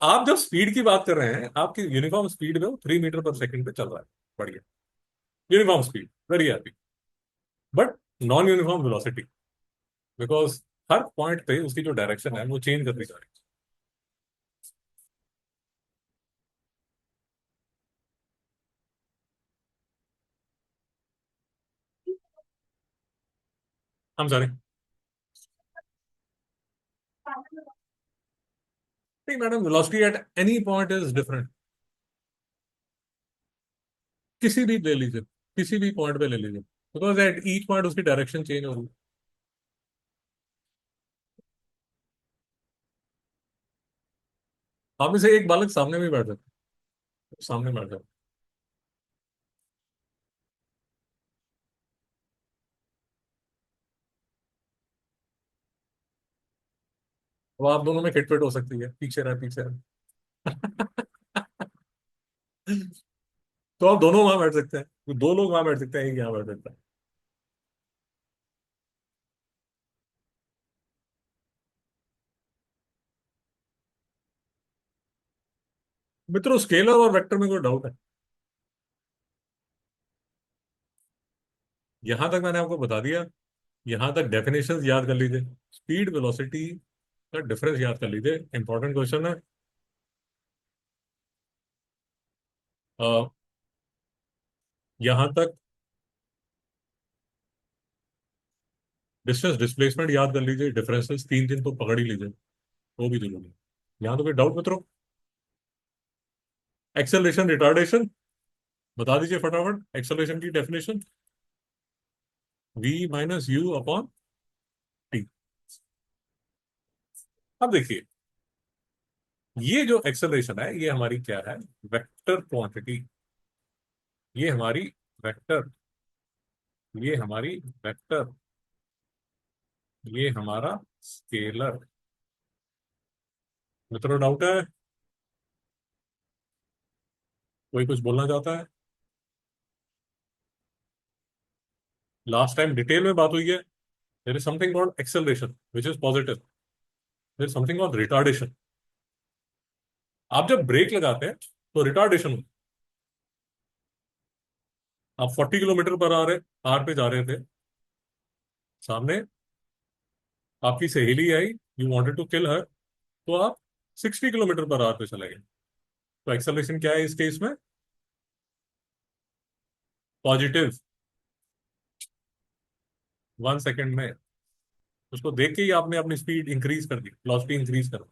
आप जब स्पीड की बात कर रहे हैं, आपकी यूनिफॉर्म स्पीड में वो 3 मीटर पर सेकंड पे चल रहा है, बढ़िया, uniform speed, very happy. But non uniform velocity, because her point पे उसकी जो डायरेक्शन है वो चेंज करती जा रही है। हम सॉरी, नहीं madam, velocity at any point is different. किसी भी ले लीजिए, किसी भी पॉइंट पे ले लीजिए, बिकॉज एट ईच पॉइंट उसकी डायरेक्शन चेंज हो रही है। आप में से एक बालक सामने भी बैठ जाते, सामने बैठ जाते। तो आप दोनों में खिटपिट हो सकती है, पीछे रहे, पीछे रहे। तो आप दोनों वहां बैठ सकते हैं, दो लोग वहां बैठ सकते हैं, एक यहाँ बैठ सकता है। मित्रों, स्केलर और वेक्टर में कोई डाउट है? यहां तक मैंने आपको बता दिया। यहां तक डेफिनेशंस याद कर लीजिए। स्पीड वेलोसिटी का डिफरेंस याद कर लीजिए, इंपॉर्टेंट क्वेश्चन है। यहां तक डिस्टेंस डिस्प्लेसमेंट याद कर लीजिए, डिफरेंसेस तीन तीन तो पकड़ ही लीजिए, वो भी जरूरी है। यहाँ तो कोई डाउट मित्रों? एक्सेलरेशन रिटार्डेशन बता दीजिए फटाफट, एक्सेलरेशन की definition. V minus u upon t. अब देखिए, ये जो एक्सेलरेशन है ये हमारी क्या है? Vector quantity. ये हमारी वेक्टर, ये हमारी वेक्टर, ये हमारा स्केलर। मित्रों डाउट है? कोई कुछ बोलना चाहता है? लास्ट टाइम डिटेल में बात हुई है। There is something called acceleration which is positive, there is something called retardation. आप जब ब्रेक लगाते हैं तो रिटार्डेशन होती है। आप 40 किलोमीटर पर आर पे जा रहे थे, सामने आपकी सहेली आई, यू वांटेड टू किल हर, तो आप 60 किलोमीटर पर आर पे चले गए। तो एक्सेलरेशन क्या है इस केस में? पॉजिटिव। 1 सेकेंड में उसको देख के ही आपने अपनी स्पीड इंक्रीज कर दी, वेलोसिटी इंक्रीज कर दी।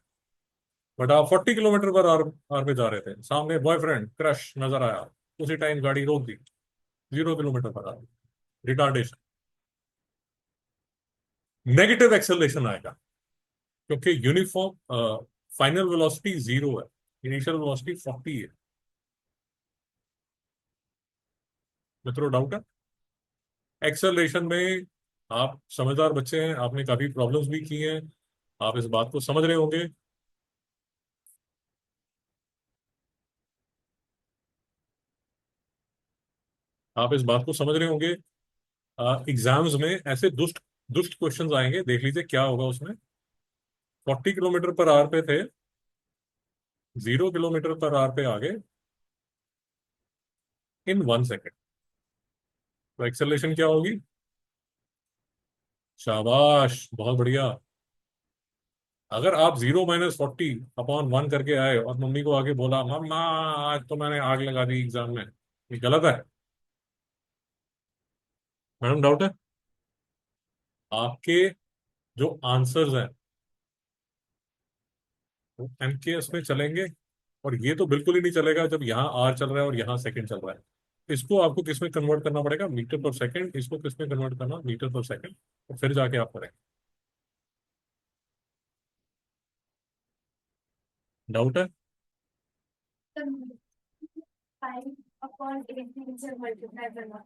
बट आप 40 किलोमीटर पर आर पे जा रहे थे, सामने बॉयफ्रेंड क्रश नजर आया, उसी टाइम गाड़ी रोक दी, 0 किलोमीटर पर आर। रिटार्डेशन। नेगेटिव एक्सेलरेशन आएगा, क्योंकि यूनिफॉर्म फाइनल वेलोसिटी 0 है, इनिशियल वेलोसिटी 40 है। मित्रों डाउट है? एक्सेलरेशन में आप समझदार बच्चे हैं, आपने काफी प्रॉब्लम्स भी की हैं, आप इस बात को समझ रहे होंगे। आप इस बात को समझ रहे होंगे। एग्जाम्स में ऐसे दुष्ट दुष्ट क्वेश्चंस आएंगे, देख लीजिए क्या होगा उसमें। 40 किलोमीटर पर आर पे थे, 0 किलोमीटर पर आर पे आ गए इन 1 सेकेंड। तो एक्सेलरेशन क्या होगी? शाबाश, बहुत बढ़िया। अगर आप 0 - 40 अपॉन 1 करके आए और मम्मी को आके बोला, मम्मा आज तो मैंने आग लगा दी एग्जाम में, ये गलत है। मैडम डाउट है? आपके जो आंसर्स हैं वो एमकेएस में चलेंगे, और ये तो बिल्कुल ही नहीं चलेगा जब यहाँ आर चल रहा है और यहाँ सेकंड चल रहा है। इसको आपको किस में कन्वर्ट करना पड़ेगा? Metre per second. इसको किस में कन्वर्ट करना? Metre per second. और फिर जाके आप करेंगे। डाउट है? 5/18 से मल्टीप्लाई करना।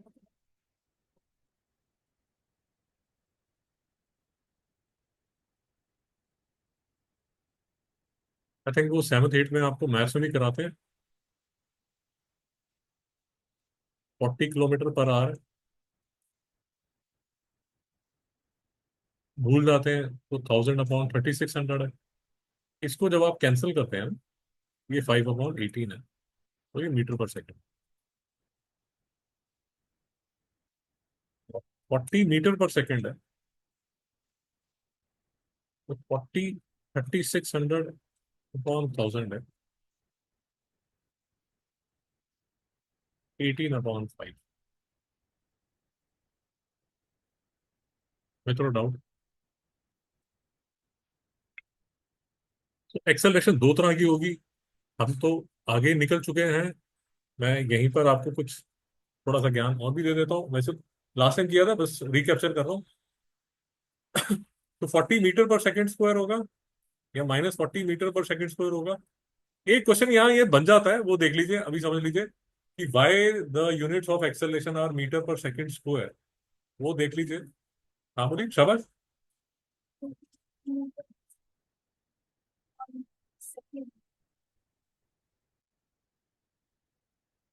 आई थिंक वो 7th 8th में आपको मैथ्स में भी कराते हैं। 40 किलोमीटर पर आवर भूल जाते हैं तो 1000/3600 है। इसको जब आप कैंसिल करते हैं ना, ये 5/18 है, तो ये metre per second. 40 metre per second है, तो 3600/1000 है, 18/5 में। थोड़ा डाउट? तो एक्सेलरेशन दो तरह की होगी। हम तो आगे निकल चुके हैं। मैं यहीं पर आपको कुछ थोड़ा सा ज्ञान और भी दे देता हूँ, वैसे लास्ट टाइम किया था, बस रिकैप्चर कर रहा हूँ। तो 40 मीटर पर सेकंड स्क्वायर होगा या -40 मीटर पर सेकंड स्क्वायर होगा। एक क्वेश्चन यहाँ ये बन जाता है, वो देख लीजिए, अभी समझ लीजिए कि why the units of acceleration are meter per second square. वो देख लीजिए। हाँ बोलिए, शाबाश।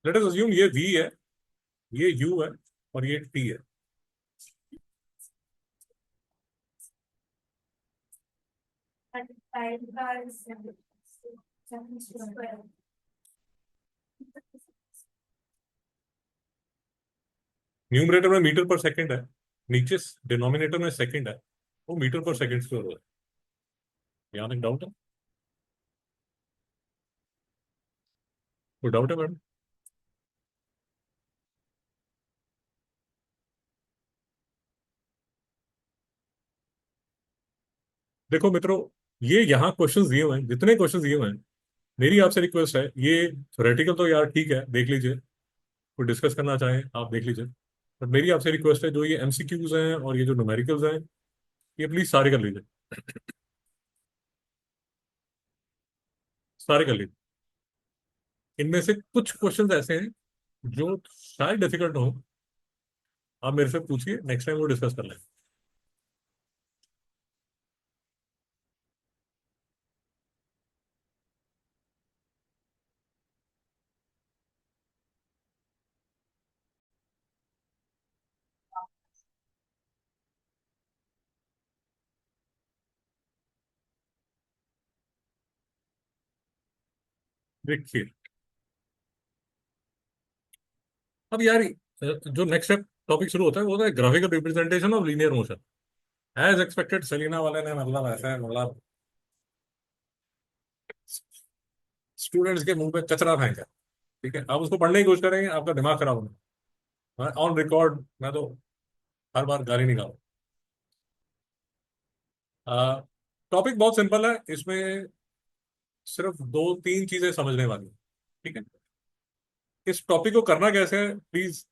लेट अस अज्यूम ये V है, ये U है, और ये T है। न्यूमरेटर में मीटर पर सेकंड है, नीचे डिनोमिनेटर में सेकंड है, वो मीटर पर सेकंड स्क्वायर हो है। यहाँ तक डाउट है? कोई डाउट है मैडम? देखो मित्रों, ये यहाँ क्वेश्चंस दिए हुए हैं, जितने क्वेश्चंस दिए हुए हैं, मेरी आपसे रिक्वेस्ट है, ये थ्योरेटिकल तो यार ठीक है, देख लीजिए, कोई डिस्कस करना चाहे आप देख लीजिए, बट मेरी आपसे रिक्वेस्ट है, जो ये एमसीक्यूज हैं और ये जो न्यूमेरिकल्स हैं, ये प्लीज सारे कर लीजिए, सारे कर लीजिए। इनमें से कुछ क्वेश्चंस ऐसे हैं जो शायद डिफिकल्ट हो, आप मेरे से पूछिए, नेक्स्ट टाइम वो डिस्कस कर लेंगे। देखिए, अब यार जो नेक्स्ट टॉपिक शुरू होता है वो होता है graphical representation of linear motion. As expected Selina वाले ने मतलब ऐसा है, मतलब स्टूडेंट्स के मुंह पे कचरा फेंका। ठीक है, आप उसको पढ़ने की कोशिश करेंगे, आपका दिमाग खराब होगा। ऑन रिकॉर्ड मैं तो हर बार गाली निकालू। टॉपिक बहुत सिंपल है, इसमें सिर्फ दो तीन चीजें समझने वाली हैं, ठीक है? इस टॉपिक को करना कैसे है प्लीज,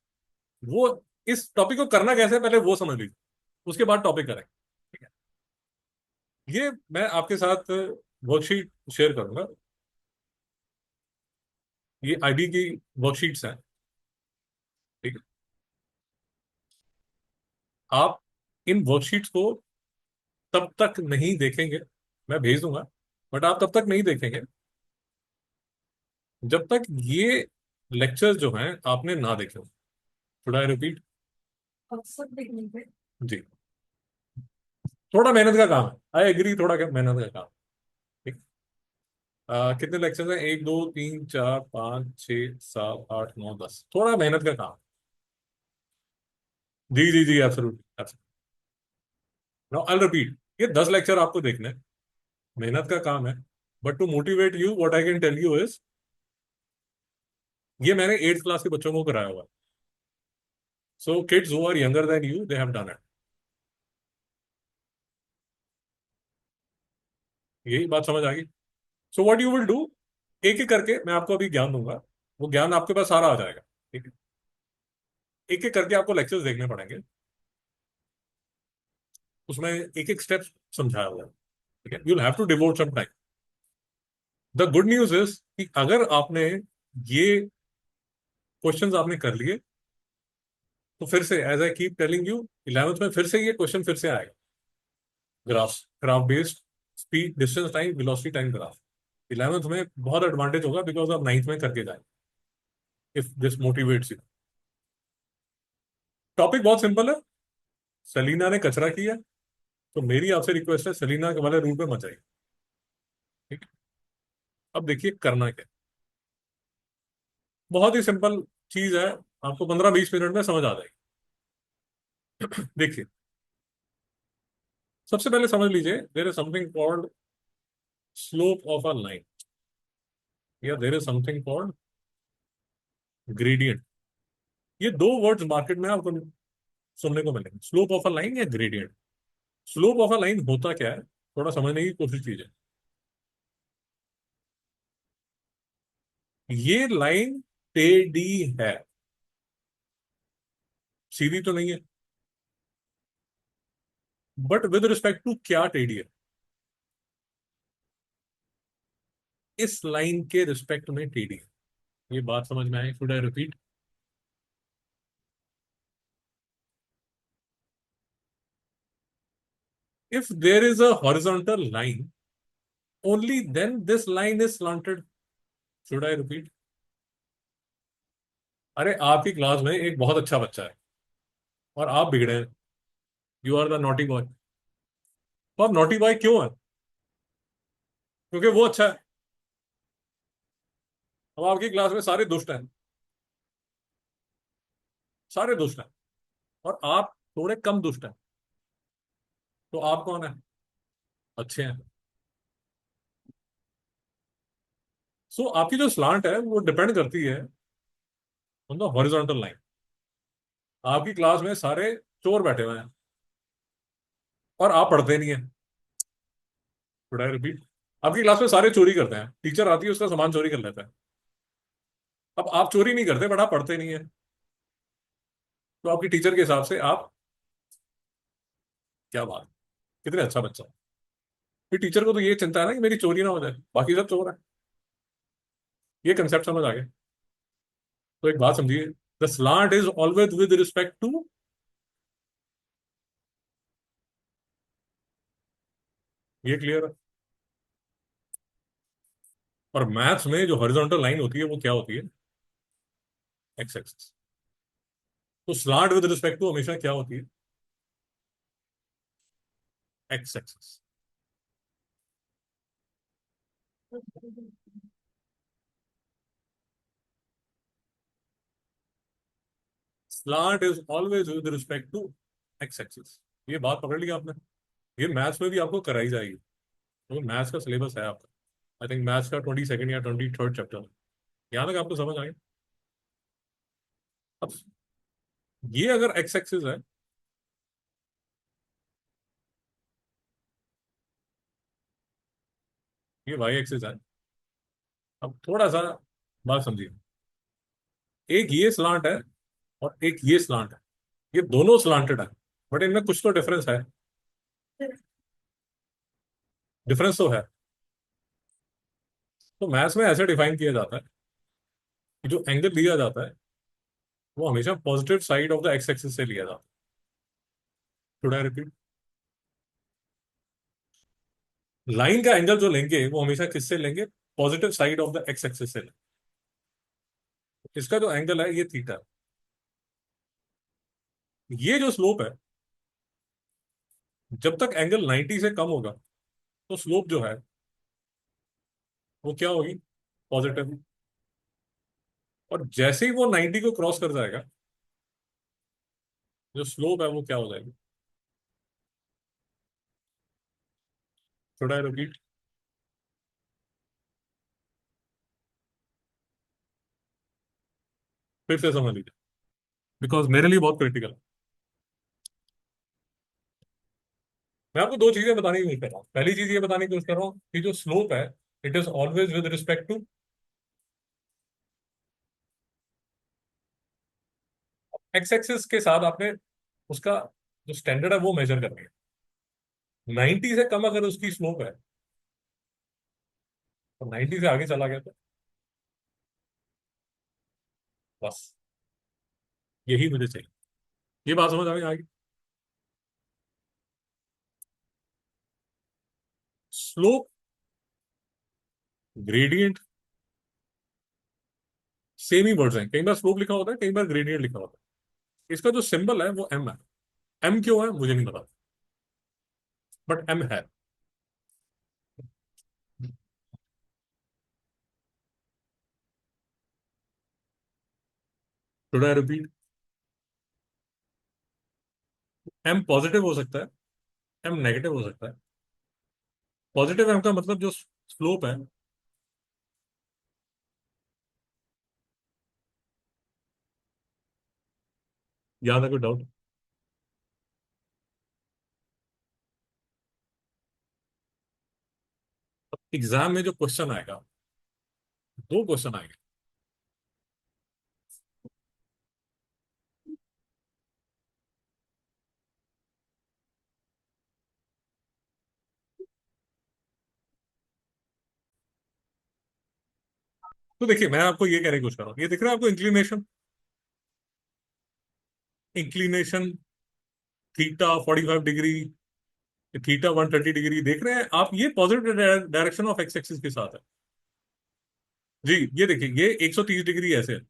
वो इस टॉपिक को करना कैसे है पहले वो समझ लीजिए, उसके बाद टॉपिक करें, ठीक है? ये मैं आपके साथ वर्कशीट शेयर करूंगा, ये आईडी की वर्कशीट्स हैं, ठीक है? आप इन वर्कशीट्स को तब तक नहीं देखेंगे, मैं भेज दूंगा, बट आप तब तक नहीं देखेंगे जब तक ये लेक्चर्स जो हैं आपने ना देखे हो। Should I repeat? जी, थोड़ा मेहनत का काम है, आई एग्री, थोड़ा मेहनत का काम। ठीक। कितने लेक्चर्स हैं? एक दो तीन चार पाँच छः सात आठ नौ दस, थोड़ा मेहनत का काम। जी जी जी, एब्सोल्युटली। नो, आई रिपीट, ये 10 लेक्चर आपको देखने हैं, मेहनत का काम है, but to motivate you what I can tell you is, ये मैंने 8th क्लास के बच्चों को कराया हुआ है। So kids who are younger than you, they have done it. यही बात समझ आ गई? So what you will do, एक एक करके मैं आपको अभी ज्ञान दूंगा, वो ज्ञान आपके पास सारा आ जाएगा, ठीक है? एक एक करके आपको लेक्चर्स देखने पड़ेंगे, उसमें एक एक स्टेप समझाया हुआ है, ठीक है? You will have to devote some time. The good news is कि अगर आपने ये क्वेश्चंस आपने कर लिए, तो फिर से as I keep telling you, 11th में फिर से ये क्वेश्चन फिर से आएगा, graph, graph based, speed distance time velocity time graph. 11th में बहुत एडवांटेज होगा बिकॉज आप 9th में करके जाए, if this motivates you. Topic बहुत सिंपल है, सेलिना ने कचरा किया, तो मेरी आपसे रिक्वेस्ट है सेलिना के वाले रूट पे मत जाइए, ठीक है? अब देखिए करना क्या है। बहुत ही सिंपल चीज है, आपको 15-20 मिनट में समझ आ जाएगी। देखिए, सबसे पहले समझ लीजिए, there is something called slope of a line, या there is something called gradient. ये दो वर्ड्स मार्केट में आपको सुनने को मिलेंगे, स्लोप ऑफ अ लाइन या gradient. Slope of a line होता क्या है, थोड़ा समझने की कोशिश कीजिए। ये लाइन टेढ़ी है, सीधी तो नहीं है, बट विद रिस्पेक्ट टू क्या टेढ़ी है? इस लाइन के रिस्पेक्ट में टेढ़ी है। ये बात समझ में आई? Should I repeat? If there is a horizontal line, only then this line is slanted. Should I repeat? अरे आपकी क्लास में एक बहुत अच्छा बच्चा है और आप बिगड़े हैं। You are the naughty boy. तो आप नॉटी बॉय क्यों है? क्योंकि वो अच्छा है। अब आपकी क्लास में सारे दुष्ट हैं। सारे दुष्ट हैं। और आप थोड़े कम दुष्ट हैं। तो आप कौन है? अच्छे हैं। सो आपकी जो स्लांट है वो डिपेंड करती है ऑन द हॉरिजॉन्टल लाइन। आपकी क्लास में सारे चोर बैठे हुए हैं और आप पढ़ते नहीं है। Should I repeat? आपकी क्लास में सारे चोरी करते हैं, टीचर आती है उसका सामान चोरी कर लेता है। अब आप चोरी नहीं करते बट आप पढ़ते नहीं है। तो आपकी टीचर के हिसाब से आप, क्या बात, कितने अच्छा बच्चा है। फिर टीचर को तो ये चिंता है ना कि मेरी चोरी ना हो जाए, बाकी सब चोर है। ये कंसेप्ट समझ आ गया? तो एक बात समझिए, the slant is always with respect to. ये क्लियर है? और मैथ्स में जो हॉरिजॉन्टल लाइन होती है वो क्या होती है? X axis. तो स्लांट विद रिस्पेक्ट टू हमेशा क्या होती है? X axis. Slant is always with respect to x axis. ये बात पकड़ लिया आपने। ये मैथ्स में भी आपको कराई जाएगी, तो मैथ्स का सिलेबस है आपका। आई थिंक मैथ्स का 22nd या 23rd चैप्टर। यहाँ तक आपको समझ आए? अब ये अगर एक्स एक्सिस है, ये वाई एक्सिस है। अब थोड़ा सा बात समझिए, एक ये स्लांट है और एक ये स्लांट है। ये दोनों स्लांटेड है, बट इनमें कुछ तो डिफरेंस है। डिफरेंस तो है। तो मैथ्स में ऐसे डिफाइन किया जाता है कि जो एंगल लिया जाता है वो हमेशा positive side of the x axis से लिया जाता है। Should I repeat? लाइन का एंगल जो लेंगे वो हमेशा किससे लेंगे? Positive side of the x axis से लेंगे। इसका जो एंगल है ये थीटा है। ये जो स्लोप है, जब तक एंगल 90 से कम होगा तो स्लोप जो है वो क्या होगी? पॉजिटिव। और जैसे ही वो 90 को क्रॉस कर जाएगा, जो स्लोप है वो क्या हो जाएगी? Should I repeat? फिर से समझ लीजिए, बिकॉज मेरे लिए बहुत क्रिटिकल है। मैं आपको दो चीजें बताने की कोशिश कर रहा हूँ। पहली चीज ये बताने की कोशिश कर रहा हूँ कि जो स्लोप है it is always with respect to x axis के साथ। आपने उसका जो स्टैंडर्ड है वो मेजर करनी है। 90 से कम अगर उसकी स्लोप है तो 90 से आगे चला गया तो बस यही मुझे चाहिए। ये बात समझ आ गई आगे? स्लोप, ग्रेडियंट सेम ही वर्ड्स हैं। कई बार स्लोप लिखा होता है, कई बार ग्रेडियंट लिखा होता है। इसका जो सिंबल है वो एम है। एम क्यों है मुझे नहीं पता, बट एम है। Should I repeat? M positive हो सकता है, एम नेगेटिव हो सकता है। पॉजिटिव एम का मतलब जो स्लोप है। याद है कोई डाउट? एग्जाम में जो क्वेश्चन आएगा, दो क्वेश्चन आएंगे। तो देखिए मैं आपको ये कहने की कोशिश कर रहा हूँ, ये दिख रहा है आपको inclination? Inclination theta 45 degree, theta 130 degree, देख रहे हैं आप? ये positive direction of x axis के साथ है। जी ये देखिए, ये 130 डिग्री ऐसे है।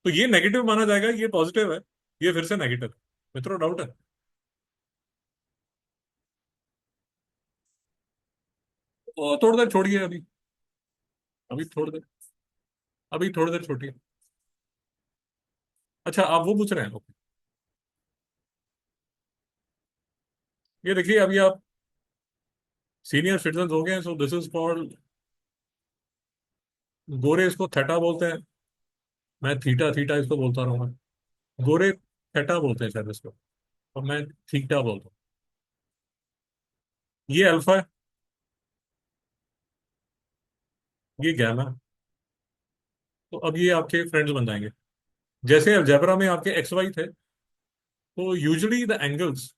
तो ये नेगेटिव माना जाएगा, ये पॉजिटिव है, ये फिर से नेगेटिव है। मित्रों डाउट है? वो थोड़ी देर छोड़िए अभी। अभी थोड़ी देर, अभी थोड़ी देर छोड़िए। अच्छा आप वो पूछ रहे हैं, ओके। ये देखिए अभी आप सीनियर सिटीजन हो गए हैं, सो दिस इज कॉल्ड, गोरे इसको थेटा बोलते हैं, मैं थीटा थीटा इसको बोलता रहूंगा। गोरे थेटा बोलते हैं शायद इसको, और मैं थीटा बोलता हूँ। ये अल्फा है, ये गैमा है। तो अब ये आपके फ्रेंड्स बन जाएंगे। जैसे अलजेब्रा में आपके एक्स वाई थे, तो usually the angles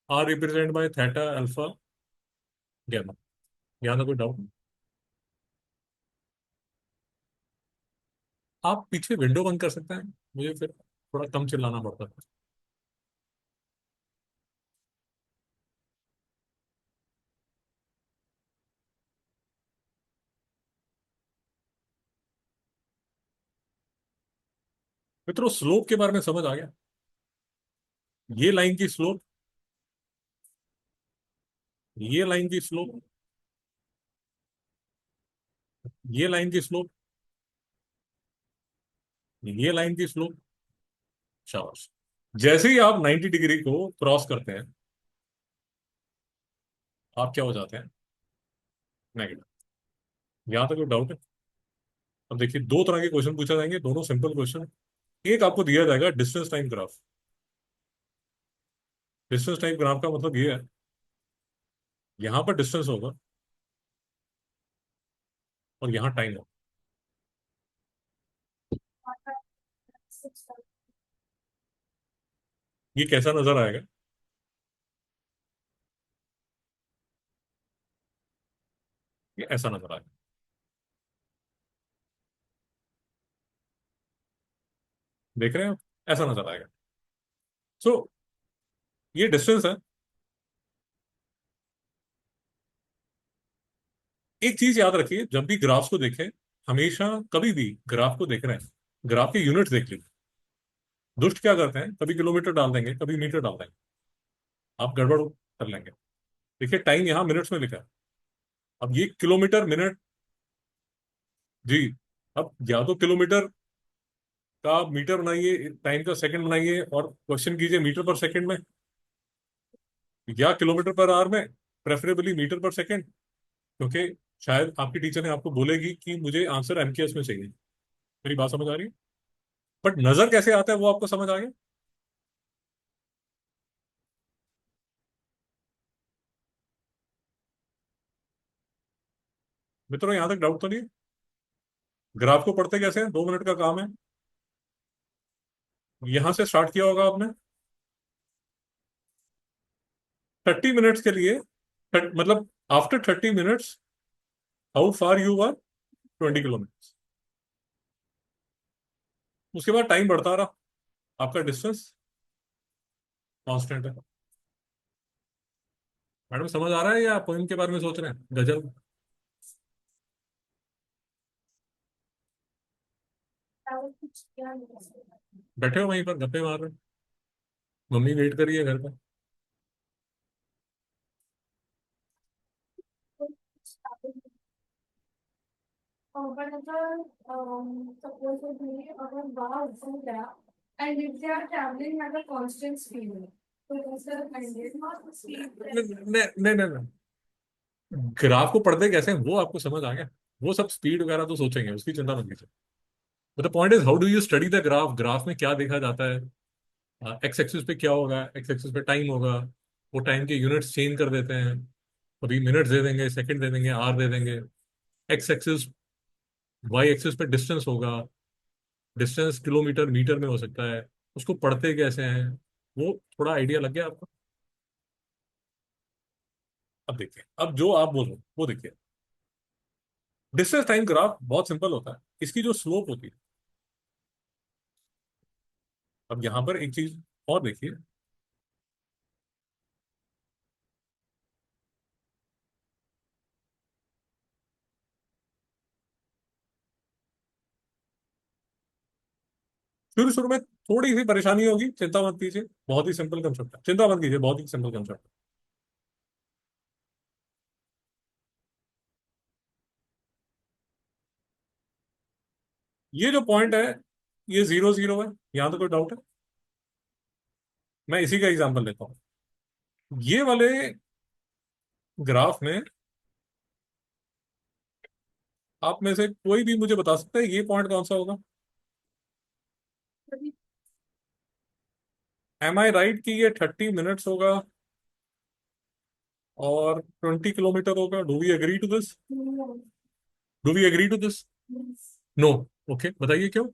are represent by theta alpha gamma. यहाँ का कोई डाउट नहीं? आप पीछे विंडो बंद कर सकते हैं, मुझे फिर थोड़ा कम चिल्लाना पड़ता है। मित्रों स्लोप के बारे में समझ आ गया? ये लाइन की स्लोप, ये लाइन की स्लोप, ये लाइन की स्लोप, ये लाइन की स्लोप। शाबाश। जैसे ही आप 90 डिग्री को क्रॉस करते हैं, आप क्या हो जाते हैं? नेगेटिव। यहां तक कोई डाउट है? अब देखिए दो तरह के क्वेश्चन पूछे जाएंगे, दोनों सिंपल क्वेश्चन। एक आपको दिया जाएगा distance time graph. Distance time graph का मतलब ये है, यहां पर डिस्टेंस होगा और यहां टाइम होगा। ये कैसा नजर आएगा? ये ऐसा नजर आएगा। देख रहे हैं आप? ऐसा नजर आएगा। सो ये डिस्टेंस है। एक चीज याद रखिए, जब भी ग्राफ्स को देखें, हमेशा कभी भी ग्राफ को देख रहे हैं, ग्राफ के यूनिट्स देख लीजिए। दुष्ट क्या करते हैं, कभी किलोमीटर डाल देंगे, कभी मीटर डाल देंगे, आप गड़बड़ कर लेंगे। देखिए टाइम यहाँ मिनट्स में लिखा है, अब ये किलोमीटर मिनट। जी। अब या तो किलोमीटर का मीटर बनाइए, टाइम का सेकंड बनाइए और क्वेश्चन कीजिए मीटर पर सेकंड में, या किलोमीटर पर आवर में, प्रेफरेबली मीटर पर सेकंड। क्योंकि शायद आपकी टीचर ने आपको बोलेगी कि मुझे आंसर एमकेएस में चाहिए। मेरी बात समझ आ रही है? बट नजर कैसे आता है वो आपको समझ आ गया? मित्रों यहां तक डाउट तो नहीं है? ग्राफ को पढ़ते कैसे हैं, 2 मिनट का काम है। यहां से स्टार्ट किया होगा आपने 30 मिनट्स के लिए, मतलब after 30 minutes how far you are, 20 kilometer. उसके बाद टाइम बढ़ता रहा, आपका डिस्टेंस कांस्टेंट है। मैडम समझ आ रहा है या पोइम के बारे में सोच रहे हैं, गजल? बैठे हो वहीं पर गप्पे मार रहे हो? मम्मी वेट कर रही है घर पर। But अगर supposedly अगर बाहर हो गया and if they are traveling at a constant speed, तो दूसरा candidate not speed. नहीं नहीं नहीं, ग्राफ को पढ़ते कैसे हैं वो आपको समझ आ गया। वो सब स्पीड वगैरह तो सोचेंगे, उसकी चिंता मत कीजिए। But the point is how do you study the graph, graph में क्या देखा जाता है। एक्स एक्सिस पे क्या होगा, एक्स एक्सिस पे टाइम होगा, वो टाइम के यूनिट्स चेंज कर देते हैं। कभी मिनट्स दे देंगे, सेकंड दे देंगे, आर दे देंगे। एक्स एक्सिस, वाई एक्सिस पे डिस्टेंस होगा, डिस्टेंस किलोमीटर मीटर में हो सकता है। उसको पढ़ते कैसे हैं, वो थोड़ा आइडिया लग गया आपको? अब देखिए, अब जो आप बोल रहे हो वो देखिए, डिस्टेंस टाइम ग्राफ बहुत सिंपल होता है। इसकी जो स्लोप होती है, अब यहां पर एक चीज और देखिए। शुरू शुरू में थोड़ी सी परेशानी होगी, चिंता मत कीजिए, बहुत ही सिंपल कंसेप्ट है, चिंता मत कीजिए, बहुत ही सिंपल कंसेप्ट है। ये जो पॉइंट है, ये 0 0 है, यहां तो कोई डाउट है? मैं इसी का एग्जांपल लेता हूँ। ये वाले ग्राफ में आप में से कोई भी मुझे बता सकता है ये पॉइंट कौन सा होगा? एम आई राइट कि ये 30 मिनट्स होगा और 20 किलोमीटर होगा? Do we agree to this? No. Do we agree to this? Yes. No. Okay, बताइए क्यों?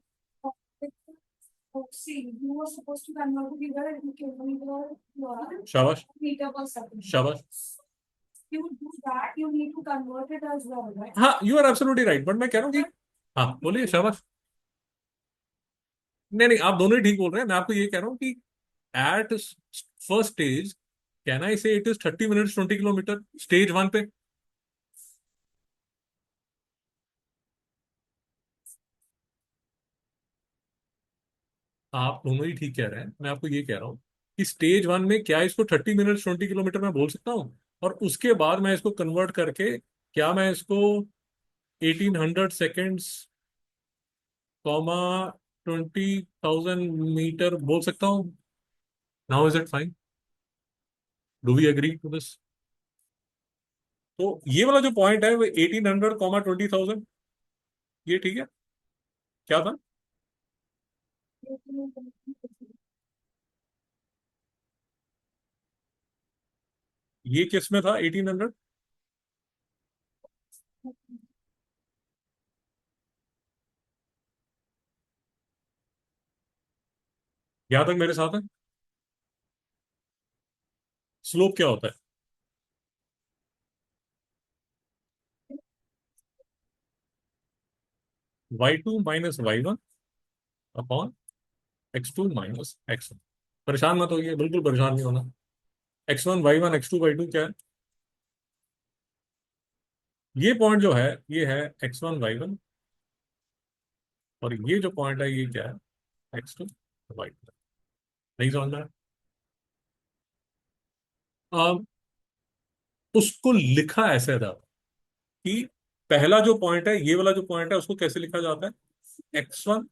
Oh, see, you were supposed to convert to figure and kilometer शाबाश, meter per second. शाबाश। You do that, you need to convert it as well, right? हाँ, you are absolutely right, but मैं कह रहा हूँ कि हाँ बोलिए, शाबाश। नहीं नहीं, आप दोनों ही ठीक बोल रहे हैं, मैं आपको ये कह रहा हूँ कि at first stage can I say it is 30 minutes 20 kilometre, stage one पे। आप दोनों ही ठीक कह रहे हैं, मैं आपको ये कह रहा हूँ कि स्टेज वन में क्या इसको 30 मिनट्स 20 किलोमीटर मैं बोल सकता हूँ, और उसके बाद मैं इसको कन्वर्ट करके क्या मैं इसको 1800 सेकेंड्स कॉमा 20,000 मीटर बोल सकता हूँ? Now is it fine? Do we agree to this? तो ये वाला जो पॉइंट है वो 1800 कॉमा 20,000, ये ठीक है? क्या था? ये किस में था 1800? यहां तक मेरे साथ है? स्लोप क्या होता है? y2 minus y1 upon x2 minus x1। परेशान मत होइए, बिल्कुल परेशान नहीं होना। x1 y1 x2 y2 क्या है? ये पॉइंट जो है ये है x1 y1, और ये जो पॉइंट है ये क्या है? x2 y2। नहीं समझ में आया? अब उसको लिखा ऐसे था कि पहला जो पॉइंट है, ये वाला जो पॉइंट है, उसको कैसे लिखा जाता है? x1,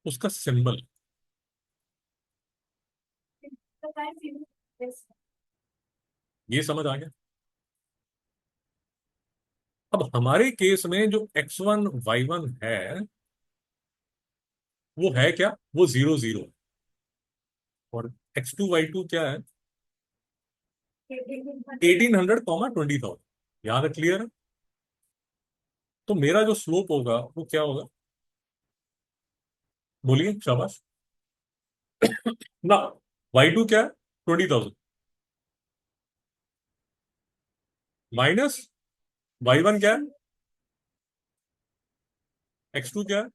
उसका सिंबल। ये समझ आ गया? अब हमारे केस में जो x1 y1 है वो है क्या? वो 0 0। और x2 y2 क्या है? 1800 कॉमा 20,000। यहाँ तक क्लियर है? तो मेरा जो स्लोप होगा वो क्या होगा? बोलिए, शाबाश। ना, y2 क्या है? 20,000 माइनस y1 क्या है? x2 क्या है?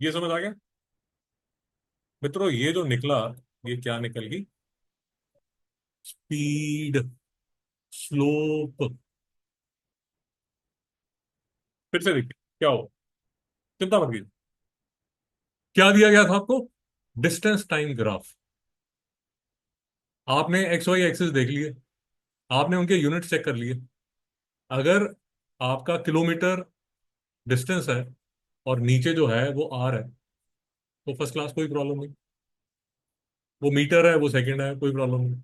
ये समझ आ गया मित्रों? ये जो निकला, ये क्या निकल गई? Speed, slope. फिर से देखिए क्या हो, चिंता मत कीजिए। क्या दिया गया था आपको? Distance time graph. आपने एक्स वाई एक्सिस देख लिए, आपने उनके यूनिट चेक कर लिए। अगर आपका किलोमीटर डिस्टेंस है और नीचे जो है वो आर है, तो फर्स्ट क्लास, कोई प्रॉब्लम नहीं। वो मीटर है, वो सेकंड है, कोई प्रॉब्लम नहीं।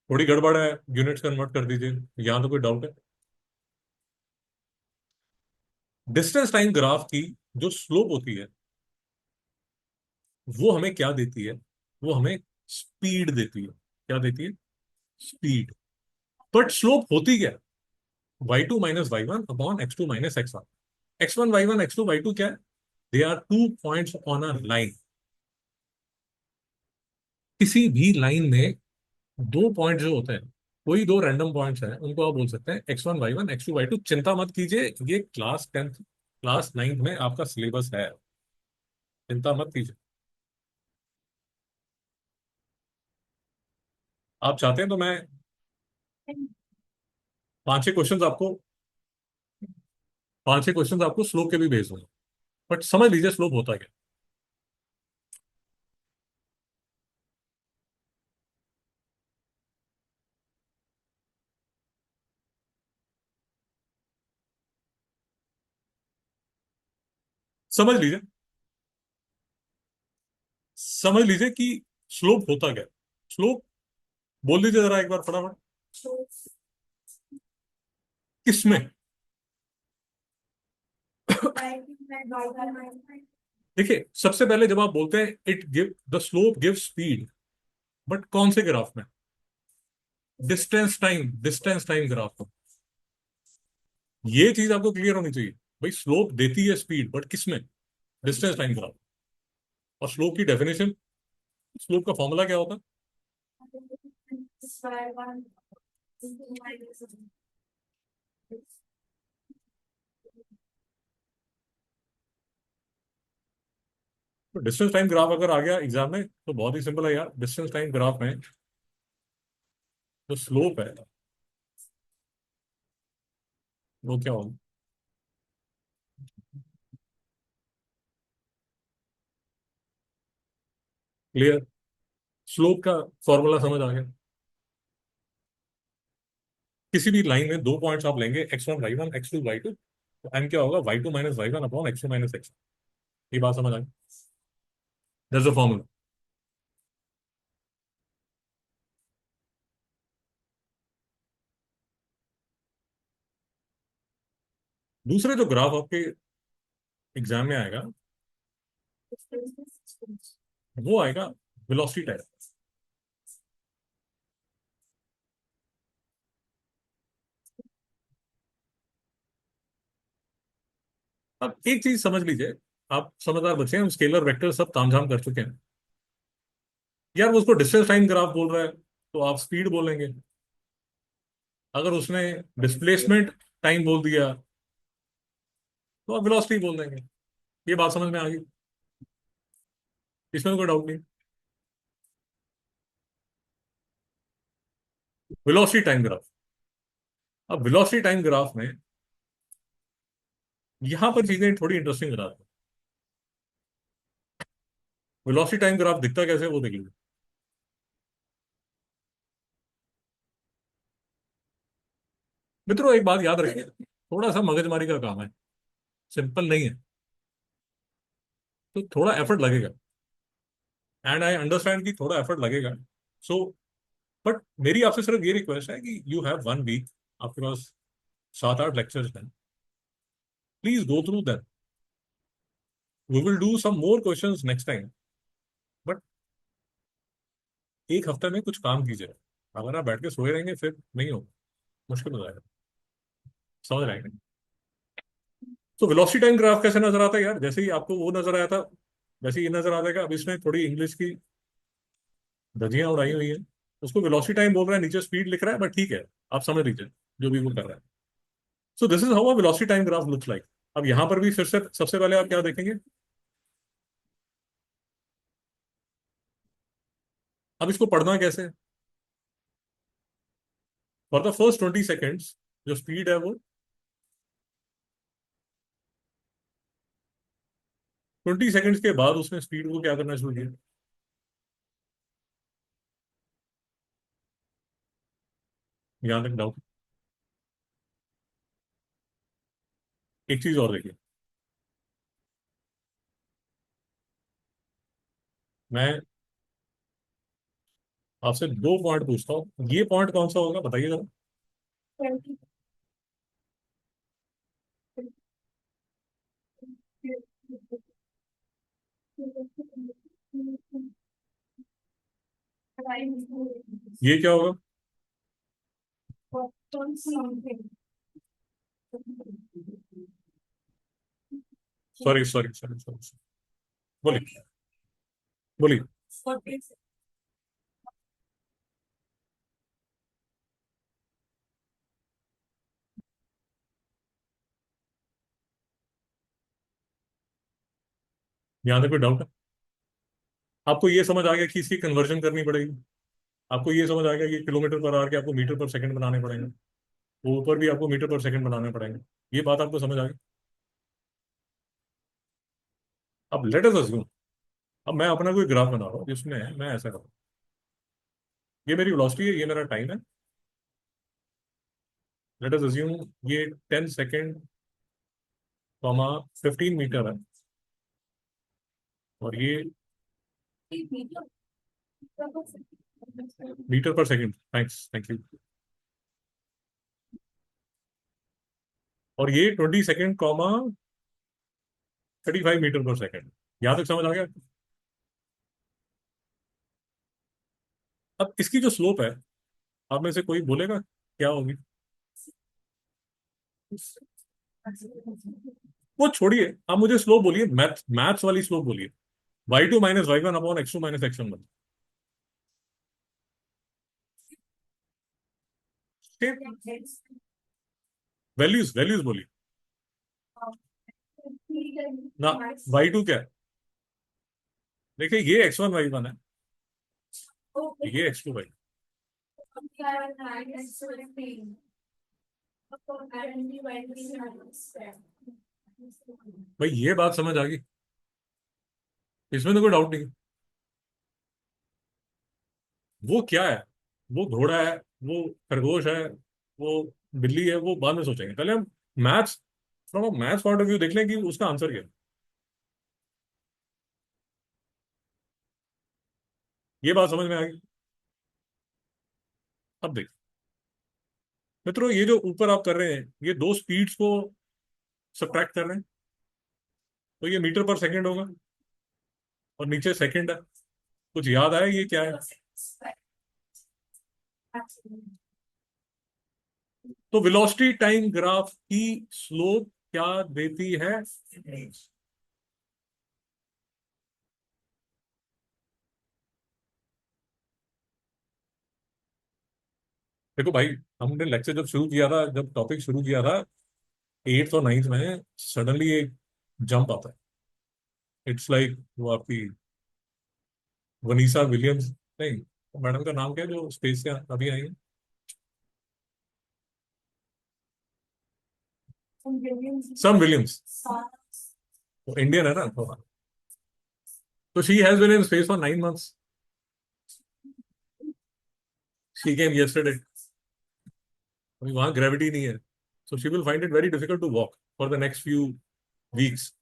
थोड़ी गड़बड़ है, यूनिट्स कन्वर्ट कर दीजिए, यहाँ तो कोई डाउट है? डिस्टेंस टाइम ग्राफ की जो स्लोप होती है वो हमें क्या देती है? वो हमें स्पीड देती है। क्या देती है? स्पीड। बट स्लोप होती क्या? y2 minus y1 upon x2 minus x1। x1 y1 x2 y2 क्या है? They are 2 points on a line. किसी भी लाइन में दो पॉइंट जो होते हैं, कोई दो रैंडम पॉइंट्स हैं, उनको आप बोल सकते हैं x1 y1 x2 y2। चिंता मत कीजिए, ये क्लास 10th क्लास 9th में आपका सिलेबस है, चिंता मत कीजिए। आप चाहते हैं तो मैं 5-6 क्वेश्चंस आपको 5-6 क्वेश्चंस आपको स्लोप के भी भेज दूंगा, बट समझ लीजिए स्लोप होता क्या। समझ लीजिए, समझ लीजिए कि स्लोप होता क्या। स्लोप बोल दीजिए जरा एक बार फटाफट, किसमें। देखिए, सबसे पहले जब आप बोलते हैं it give the slope give speed, but कौन से ग्राफ में? डिस्टेंस टाइम ग्राफ में। ये चीज आपको क्लियर होनी चाहिए। भाई स्लोप देती है स्पीड, बट किसमें? Distance time graph. और स्लोप की डेफिनेशन, स्लोप का फॉर्मूला क्या होता है? तो डिस्टेंस टाइम ग्राफ अगर आ गया एग्जाम में तो बहुत ही सिंपल है यार। डिस्टेंस टाइम ग्राफ में जो स्लोप है वो क्या होगा? क्लियर? स्लोप का फॉर्मूला समझ आ गया। किसी भी लाइन में दो पॉइंट्स आप लेंगे, x1 y1 x2 y2, तो एम क्या होगा? y2 - y1 upon x2 - x। ये बात समझ आ गई? That's the formula. दूसरे जो ग्राफ आपके एग्जाम में आएगा वो आएगा वेलोसिटी टाइम। अब एक चीज समझ लीजिए, आप समझदार बच्चे हैं, हम स्केलर वेक्टर सब तामझाम कर चुके हैं। यार वो उसको डिस्टेंस टाइम ग्राफ बोल रहा है तो आप स्पीड बोलेंगे। अगर उसने डिस्प्लेसमेंट टाइम बोल दिया तो आप वेलोसिटी बोल देंगे। ये बात समझ में आ गई? इसमें तो कोई डाउट नहीं। Velocity time graph. अब वेलोसिटी टाइम ग्राफ में यहां पर चीजें थोड़ी इंटरेस्टिंग बता हैं। वेलोसिटी टाइम ग्राफ दिखता कैसे है, वो देख लीजिए। मित्रों एक बात याद रखिए, थोड़ा सा मगजमारी का काम है, सिंपल नहीं है। तो थोड़ा एफर्ट लगेगा, एंड आई अंडरस्टैंड कि थोड़ा एफर्ट लगेगा। सो बट मेरी आपसे सिर्फ ये रिक्वेस्ट है कि यू हैव 1 वीक, आपके पास 7-8 लेक्चर्स हैं, please go through that. We will do some more questions next time, but एक हफ्ते में कुछ काम कीजिए। अगर आप बैठ के सोए रहेंगे फिर नहीं होगा, मुश्किल हो जाएगा। समझ रहे हैं? तो वेलोसिटी टाइम ग्राफ कैसे नजर आता है यार? जैसे ही आपको वो नजर आया था वैसे ही ये नजर आ जाएगा। अब इसमें थोड़ी इंग्लिश की धज्जियां उड़ाई हुई है। उसको वेलोसिटी टाइम बोल रहा है, नीचे स्पीड लिख रहा है, बट ठीक है, आप समझ लीजिए जो भी वो कर रहा है। So this is how a velocity time graph looks like. अब यहां पर भी फिर से सबसे पहले आप क्या देखेंगे? अब इसको पढ़ना कैसे? फॉर द फर्स्ट 20 सेकेंड्स जो स्पीड है वो 20 सेकेंड्स के बाद उसने स्पीड को क्या करना शुरू किया? यहां तक डाउट? एक चीज और देखिए, मैं आपसे दो पॉइंट पूछता हूँ, ये पॉइंट कौन सा होगा बताइए जरा। ये क्या होगा? सॉरी सॉरी सॉरी सॉरी, बोलिए बोलिए। यहाँ तक कोई डाउट है? आपको ये समझ आ गया कि इसकी कन्वर्जन करनी पड़ेगी? आपको ये समझ आ गया कि किलोमीटर पर आवर के आपको मीटर पर सेकंड बनाने पड़ेंगे, वो ऊपर भी आपको मीटर पर सेकंड बनाने पड़ेंगे? ये बात आपको समझ आ गई? अब लेट अस अज्यूम, अब मैं अपना कोई ग्राफ बना रहा हूँ जिसमें मैं ऐसा करूँ, ये मेरी वेलोसिटी है, ये मेरा टाइम है। लेट अस अज्यूम ये 10 सेकेंड कॉमा 15 मीटर है, और ये metre per second, thanks, thank you. और ये 20 second comma 35 metre per second. यहां तक समझ आ गया? अब इसकी जो स्लोप है, आप में से कोई बोलेगा क्या होगी? वो छोड़िए, आप मुझे स्लोप बोलिए, मैथ्स वाली स्लोप बोलिए। y2 - y1 upon x2 - x1। Values values बोलिए ना। y2 क्या है? देखिए, ये x1 y1 है, ये x2 y। भाई ये बात समझ आ गई? इसमें तो कोई डाउट नहीं। वो क्या है? वो घोड़ा है, वो खरगोश है, वो बिल्ली है, वो बाद में सोचेंगे, पहले हम maths, from a maths point of view देख लें कि उसका आंसर क्या है। ये बात समझ में आ गई? अब देख मित्रों, ये जो ऊपर आप कर रहे हैं, ये दो स्पीड्स को सब्ट्रैक्ट कर रहे हैं, तो ये मीटर पर सेकंड होगा, और नीचे सेकंड है। कुछ याद आया ये क्या है? तो वेलोसिटी टाइम ग्राफ की स्लोप क्या देती है? देखो भाई, हमने लेक्चर जब शुरू किया था, जब टॉपिक शुरू किया था, एट्थ और नाइन्थ में सडनली एक जंप आता है। इट्स लाइक वो आपकी वनीसा विलियम्स, नहीं, मैडम का नाम क्या है जो स्पेस से अभी आई है? सम विलियम्स। वो इंडियन है ना तो। She has been in space for 9 months. She came yesterday. अभी वहां ग्रेविटी नहीं है, so she will find it very difficult to walk for the next few weeks,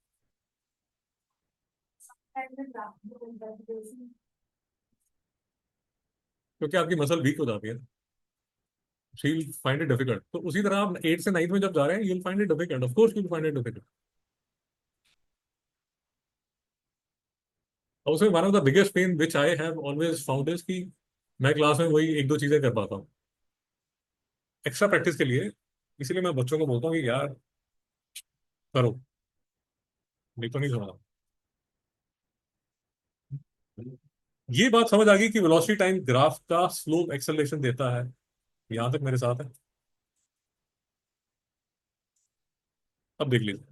क्योंकि आपकी मसल वीक हो जाती है। She will find it difficult. तो उसी तरह आप 8 से 9 में जब जा रहे हैं, you will find it difficult, of course you will find it difficult. और उसमें one of the biggest pain which I have always found is कि मैं क्लास में वही एक दो चीजें कर पाता हूँ एक्स्ट्रा प्रैक्टिस के लिए। इसीलिए मैं बच्चों को बोलता हूँ कि यार करो, नहीं तो नहीं समझा। ये बात समझ आ गई कि वेलोसिटी टाइम ग्राफ का स्लोप एक्सेलरेशन देता है। यहां तक मेरे साथ है? अब देख लीजिए,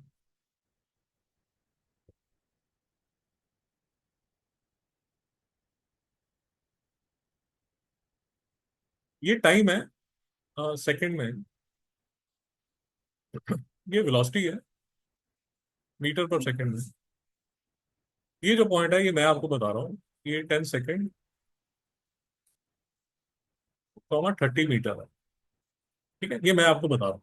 ये टाइम है सेकंड में, ये वेलोसिटी है मीटर पर सेकंड में। ये जो पॉइंट है, ये मैं आपको बता रहा हूँ, ये 10 सेकेंड कॉमा 30 मीटर है। ठीक है, ये मैं आपको बता रहा हूँ।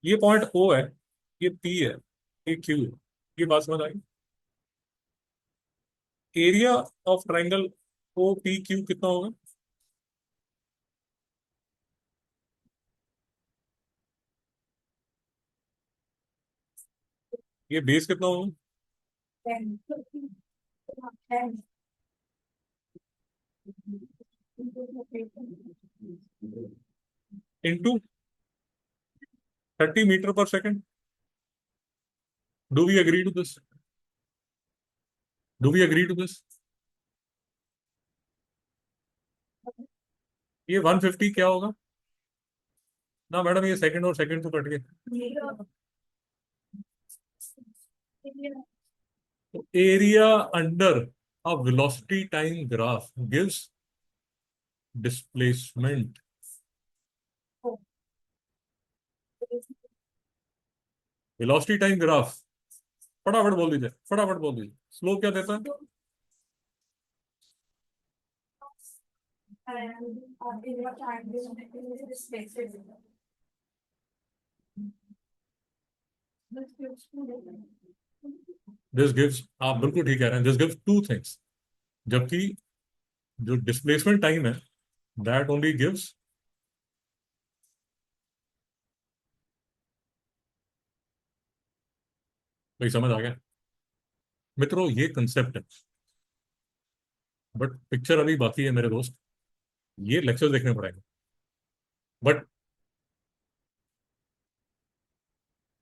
ये पॉइंट ओ है, ये पी है, ये क्यू है। ये बात समझ आई? Area of triangle O P Q कितना होगा? ये बेस कितना होगा? Into 30 metre per second. Do we agree to this? Do we agree to this? ये 150 क्या होगा? ना मैडम, ये सेकंड और सेकंड तो कट गए। तो area under a velocity time graph gives displacement. Velocity time graph, फटाफट बोल दीजिए, फटाफट बोल दीजिए, स्लो क्या देता है? And in your time, this makes it. This gives, आप बिल्कुल ठीक कह रहे हैं, दिस गिव्स टू थिंग्स, जबकि जो डिस्प्लेसमेंट टाइम है दैट ओनली गिव्स। भाई समझ आ गया मित्रों, ये कंसेप्ट है, बट पिक्चर अभी बाकी है मेरे दोस्त, ये लेक्चर देखने पड़ेंगे। But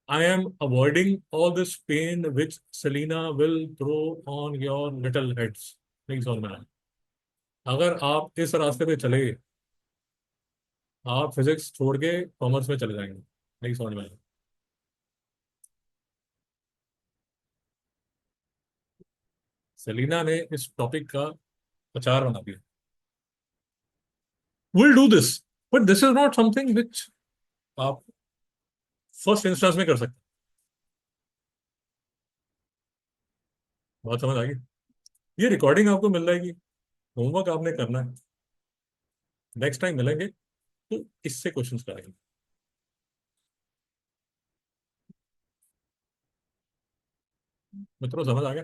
I am avoiding all this pain which Selina will throw on your little heads. नहीं समझ में आया। अगर आप इस रास्ते पे चले, आप फिजिक्स छोड़ के कॉमर्स में चले जाएंगे। नहीं समझ में आया। सेलिना ने इस टॉपिक का प्रचार बना दिया। Will do this, but this is not something which आप फर्स्ट इंस्टेंस में कर सकते। बहुत समझ आ गई। ये रिकॉर्डिंग आपको मिल जाएगी, होमवर्क आपने करना है, नेक्स्ट टाइम मिलेंगे तो इससे क्वेश्चंस करेंगे। मित्रों समझ आ गया।